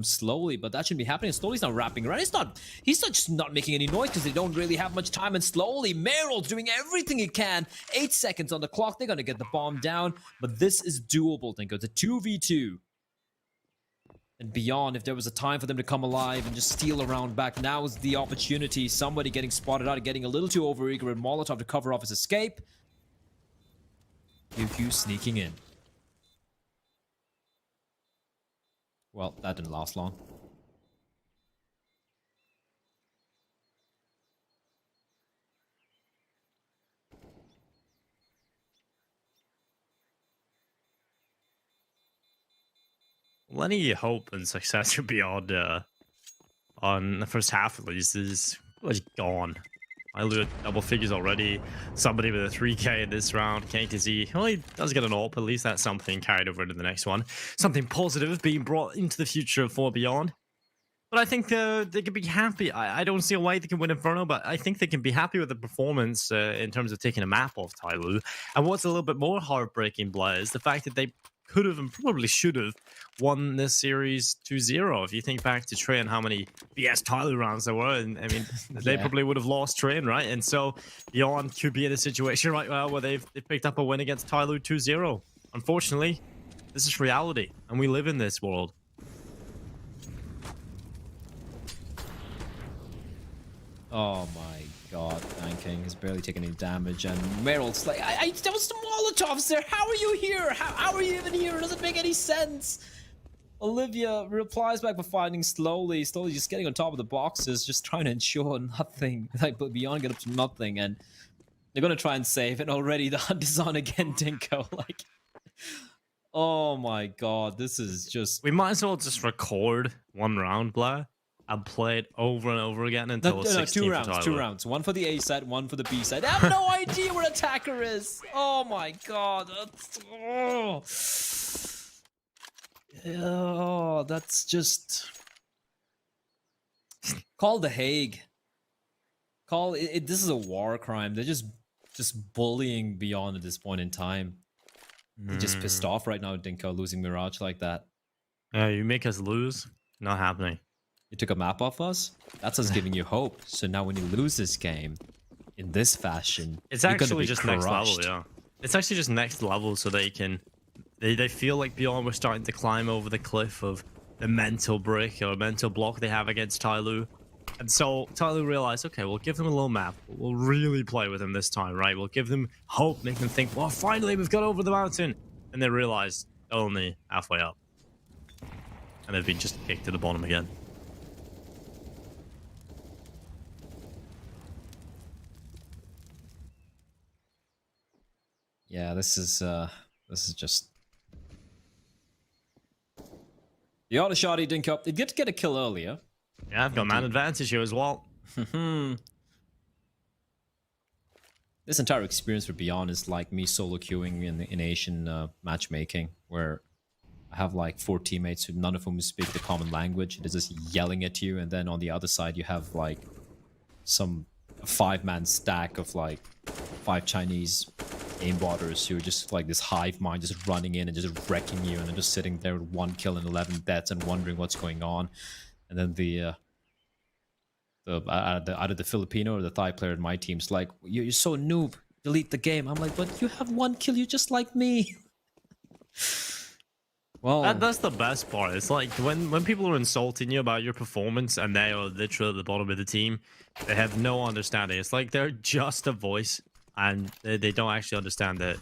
Slowly, but that shouldn't be happening. Slowly's not wrapping around. He's not just not making any noise because they don't really have much time, and Slowly, Meryl's doing everything he can. 8 seconds on the clock. They're gonna get the bomb down, but this is doable, Dinko. It's a 2v2. And Beyond, if there was a time for them to come alive and just steal a round back, now is the opportunity. Somebody getting spotted out, getting a little too overeager with Molotov to cover off his escape. QQ sneaking in. Well, that didn't last long. Well, any hope and success for Beyond on the first half at least is gone. I lose double figures already. Somebody with a 3k in this round. KTZ, well, he does get an AWP. At least that's something carried over to the next one. Something positive being brought into the future for Beyond. But I think they can be happy. I don't see a way they can win Inferno, but I think they can be happy with the performance in terms of taking a map off Tyloo. And what's a little bit more heartbreaking, Blair, is the fact that they could have and probably should have won this series 2-0. If you think back to Train, how many BS Tyloo rounds there were, and I mean, they Yeah. probably would have lost Train, right? And so Beyond could be in a situation right now where they've picked up a win against Tyloo 2-0. Unfortunately, this is reality, and we live in this world. Oh my god, King is barely taking any damage, and Meryl's like, there was some Molotovs there. How are you here? How are you even here? It doesn't make any sense. Olivia replies back by fighting slowly just getting on top of the boxes, just trying to ensure nothing. Like, but Beyond get up to nothing, and they're gonna try and save, and already the hunt is on again, Dinko. Like, oh my god, this is just... We might as well just record one round, Blair, and play it over and over again until it's 16 two for rounds, Tyler. 2 rounds. One for the A side, one for the B side. I have no idea where attacker is. Oh my god. That's just... Call The Hague. Call it. This is a war crime. They're just bullying Beyond at this point in time. They're just pissed off right now, Dinko, losing Mirage like that. Yeah, you make us lose. Not happening. You took a map off us? That's us giving you hope. So now when you lose this game in this fashion, It's you're gonna actually be just next level, crushed. yeah. It's actually just next level, so they can... They feel like Beyond were starting to climb over the cliff of the mental brick or mental block they have against Tyloo. And so Tyloo realized, okay, we'll give them a little map. We'll really play with them this time, right? We'll give them hope, make them think, well, finally we've got over the mountain. And they realized only halfway up. And they've been just kicked to the bottom again. Yeah, this is just... The auto shot he didn't up. They did get a kill earlier. Yeah, I've got man advantage here as well. This entire experience for Beyond is like me solo queuing in Asian matchmaking, where I have like 4 teammates who none of whom speak the common language. They're just yelling at you, and then on the other side you have like some 5-man stack of like 5 Chinese aimbotters who are just like this hive mind, just running in and just wrecking you, and then just sitting there with 1 kill and 11 deaths and wondering what's going on. And then either the Filipino or the Thai player in my team's like, you're so noob, delete the game. I'm like, but you have 1 kill, you're just like me. Well, That's the best part. It's like when people are insulting you about your performance and they are literally at the bottom of the team, they have no understanding. It's like they're just a voice and they don't actually understand that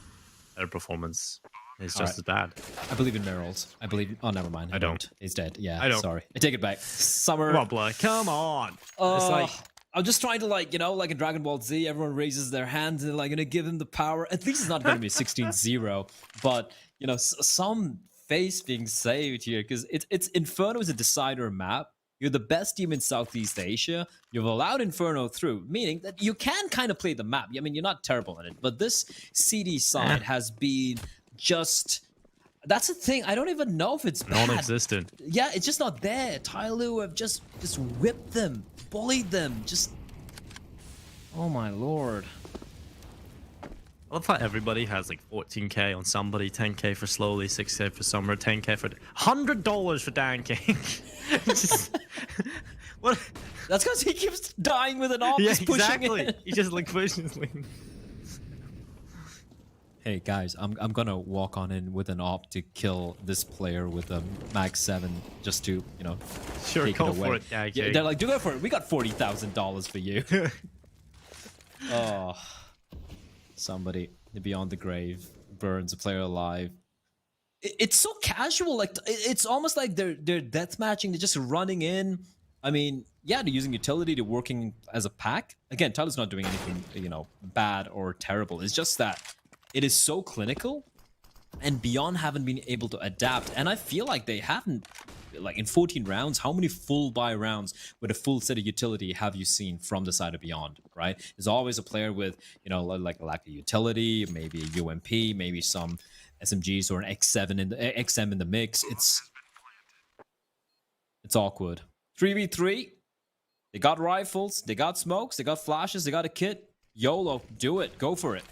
their performance is just as bad. I believe in Meryl's. I believe... Oh, never mind. I don't. He's dead. Yeah, I don't. Sorry. I take it back. Summer... Come on, Blair. Come on. It's like... I'm just trying to, like, you know, like in Dragon Ball Z, everyone raises their hands and they're like, gonna give him the power. At least it's not gonna be 16-0, but, you know, some face being saved here, because it's Inferno is a decider map. You're the best team in Southeast Asia. You've allowed Inferno through, meaning that you can kind of play the map. I mean, you're not terrible in it, but this CD side has been just... That's the thing. I don't even know if it's bad. non-existent. Yeah, it's just not there. Tyloo have just whipped them, bullied them, just... Oh my lord. I love how everybody has like 14k on somebody, 10k for Slowly, 6k for Summer, 10k for... $100 for Dan King. Just... What? That's because he keeps dying with an AWP, Yeah, just pushing exactly. it. He just like pushes. Hey guys, I'm gonna walk on in with an AWP to kill this player with a Mag 7 just to, you know, Sure, take go it away. for it. Yeah, okay. They're like, do go for it. We got $40,000 for you. Oh, somebody beyond the grave burns a player alive. It's so casual. Like, it's almost like they're death matching. They're just running in. I mean, yeah, they're using utility. They're working as a pack. Again, Tyler's not doing anything, you know, bad or terrible. It's just that it is so clinical, and Beyond haven't been able to adapt. And I feel like they haven't. Like in 14 rounds, how many full buy rounds with a full set of utility have you seen from the side of Beyond, right? There's always a player with, you know, like a lack of utility, maybe a UMP, maybe some SMGs or an X7 in the XM in the mix. It's awkward. 3v3. They got rifles, they got smokes, they got flashes, they got a kit. YOLO, do it. Go for it.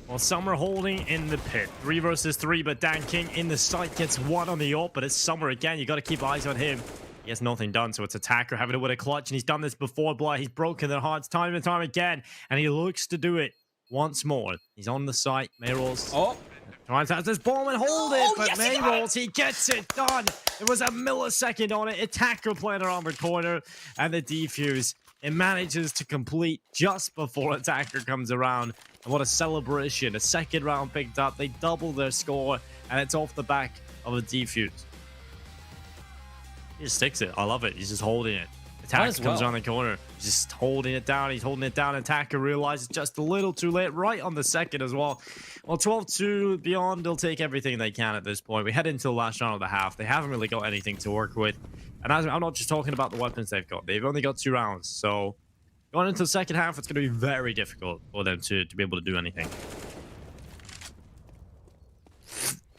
Well, Summer holding in the pit. 3 versus 3, but Dan King in the site gets 1 on the AWP, but it's Summer again. You got to keep eyes on him. He has nothing done, so it's Attacker having to win a clutch, and he's done this before, Bly. He's broken their hearts time and time again, and he looks to do it once more. He's on the site. Mayrolls. Oh. Trying to have this bomb and hold it, but yes, Mayrolls, he gets it done. It was a millisecond on it. Attacker playing around the corner, and the defuse. It manages to complete just before Attacker comes around. And what a celebration. A second round picked up. They double their score, and it's off the back of a defuse. He just sticks it. I love it. He's just holding it. Attacker comes around the corner. He's just holding it down. He's holding it down. Attacker realizes just a little too late, right on the second as well. Well, 12-2 beyond, they'll take everything they can at this point. We head into the last round of the half. They haven't really got anything to work with. And I'm not just talking about the weapons they've got. They've only got 2 rounds. So going into the second half, it's going to be very difficult for them to be able to do anything.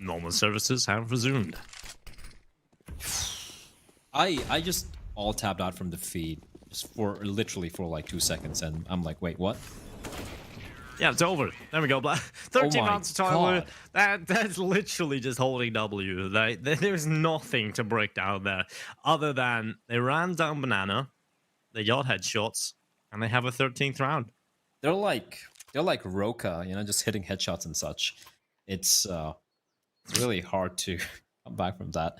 Normal services have resumed. I just all tapped out from the feed just literally for like 2 seconds, and I'm like, wait, what? Yeah, it's over. There we go. 13 rounds of Tyloo. That's literally just holding W. There's nothing to break down there other than they ran down Banana, they got headshots, and they have a 13th round. They're like Roka, you know, just hitting headshots and such. It's really hard to come back from that.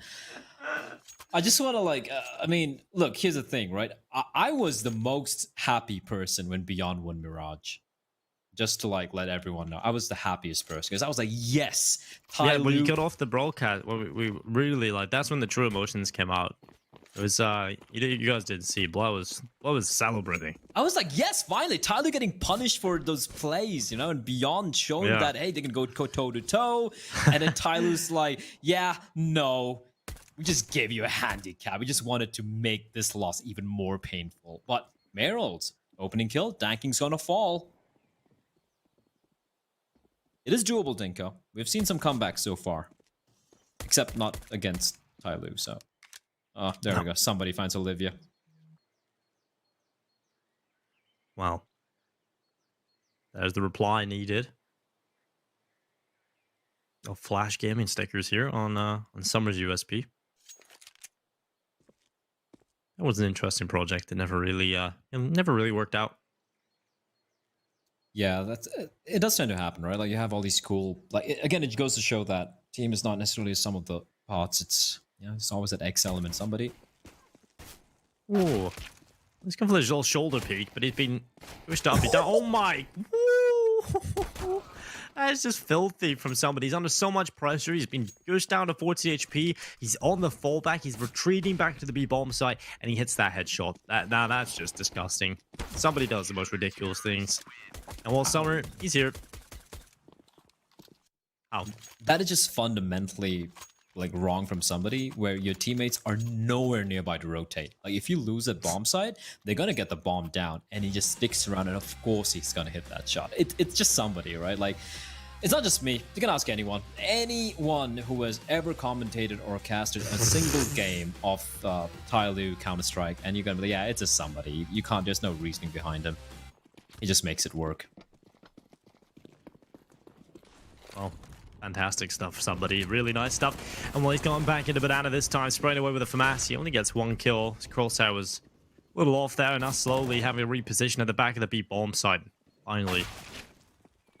I just want to I mean, look, here's the thing, right? I was the most happy person when Beyond won Mirage. Just to let everyone know, I was the happiest person because I was like, yes, Tyloo. Yeah, when you got off the broadcast, we really that's when the true emotions came out. It was you guys didn't see, Blah was celebrating. I was like, yes, finally, Tyloo getting punished for those plays, you know, and Beyond showing that hey, they can go toe to toe, and then Tyloo's like, yeah, no, we just gave you a handicap. We just wanted to make this loss even more painful. But Mayrolls opening kill, Danking's gonna fall. It is doable, Dinko. We've seen some comebacks so far. Except not against Tyloo, so... Oh, there we go. Somebody finds Olivia. Wow. There's the reply needed. Oh, Flash Gaming stickers here on Summer's USP. That was an interesting project. It never really worked out. Yeah, it does tend to happen, right? Like you have all these cool, again, it goes to show that team is not necessarily some of the parts. It's it's always that X element. Somebody. Oh, he's going for his little shoulder peek, but he's been pushed up. Oh my! That is just filthy from somebody. He's under so much pressure. He's been pushed down to 40 HP. He's on the fallback. He's retreating back to the B bomb site, and he hits that headshot. Now that's just disgusting. Somebody does the most ridiculous things. And while Summer, he's here. Ow. That is just fundamentally wrong from somebody where your teammates are nowhere nearby to rotate. Like if you lose at bomb site, they're gonna get the bomb down, and he just sticks around, and of course he's gonna hit that shot. It's just somebody, right? Like it's not just me. You can ask anyone who has ever commentated or casted a single game of Tyloo Counter-Strike, and you're gonna be like, yeah, it's just somebody. You can't. There's no reasoning behind him. He just makes it work. Well, fantastic stuff, somebody. Really nice stuff. And while he's gone back into Banana this time, spraying away with a FAMAS, he only gets 1 kill. His crosshair was a little off there, and now slowly having a reposition at the back of the B bomb side. Finally,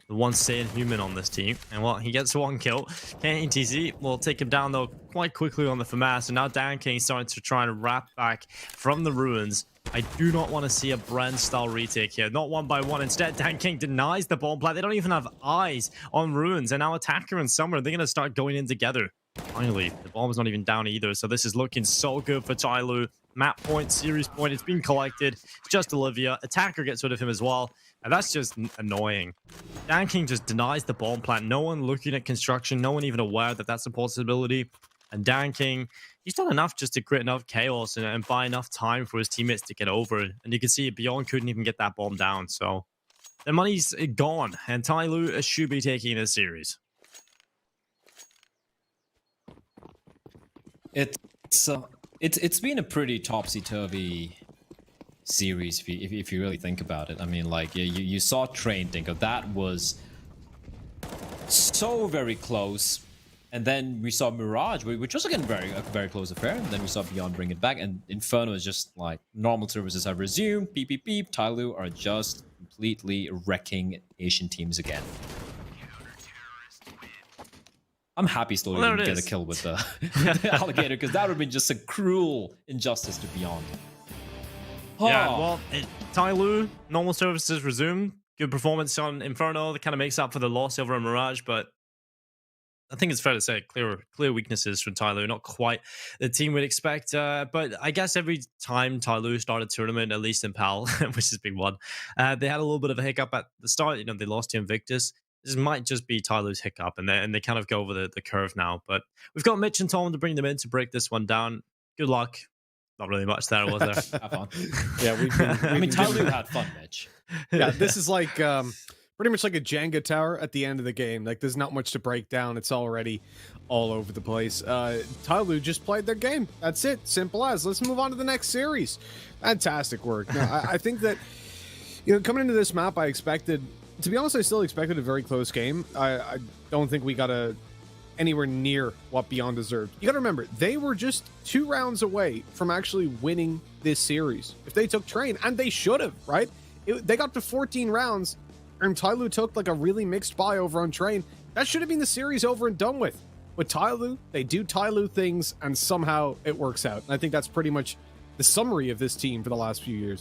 the one sane human on this team. And well, he gets 1 kill. KNTZ will take him down, though, quite quickly on the FAMAS. And now Dan King starting to try and wrap back from the ruins. I do not want to see a Bren-style retake here. Not 1 by 1. Instead, Dan King denies the bomb plant. They don't even have eyes on ruins. And now Attacker and Summer, they're going to start going in together. Finally, the bomb is not even down either. So this is looking so good for Tyloo. Map point, series point, it's been collected. It's just Olivia. Attacker gets rid of him as well. And that's just annoying. Dan King just denies the bomb plant. No one looking at construction. No one even aware that that's a possibility. And Dan King, he's done enough just to create enough chaos and buy enough time for his teammates to get over. And you can see Beyond couldn't even get that bomb down. So the money's gone. And Tyloo should be taking this series. It's it's been a pretty topsy-turvy series if you really think about it. I mean, like you saw Train Dingo, that was so very close, and then we saw Mirage, which was again a very close affair, and then we saw Beyond bring it back, and Inferno is just like normal services have resumed. Beep beep beep. Tyloo are just completely wrecking Asian teams again. I'm happy still Well, didn't get a kill with the, the alligator, because that would have been just a cruel injustice to Beyond. Yeah, Oh. well, Tyloo, normal services resume. Good performance on Inferno. That kind of makes up for the loss over on Mirage, but I think it's fair to say clear weaknesses from Tyloo. Not quite the team would expect, but I guess every time Tyloo started a tournament, at least in PAL, which is big one, they had a little bit of a hiccup at the start. You know, they lost to Invictus. This might just be Tyloo's hiccup, and they kind of go over the curve now. But we've got Mitch and Tom to bring them in to break this one down. Good luck. Not really much there, was there? Have fun. Yeah, I mean, Tyloo had fun, Mitch. yeah, this is like pretty much like a Jenga tower at the end of the game. Like, there's not much to break down. It's already all over the place. Tyloo just played their game. That's it. Simple as. Let's move on to the next series. Fantastic work. Now, I think that, you know, coming into this map, I expected, to be honest, I still expected a very close game. I don't think we got anywhere near what Beyond deserved. You gotta remember, they were just 2 rounds away from actually winning this series. If they took Train, and they should have, right? They got to 14 rounds, and Tyloo took like a really mixed buy over on Train. That should have been the series over and done with. With Tyloo, they do Tyloo things, and somehow it works out. And I think that's pretty much the summary of this team for the last few years.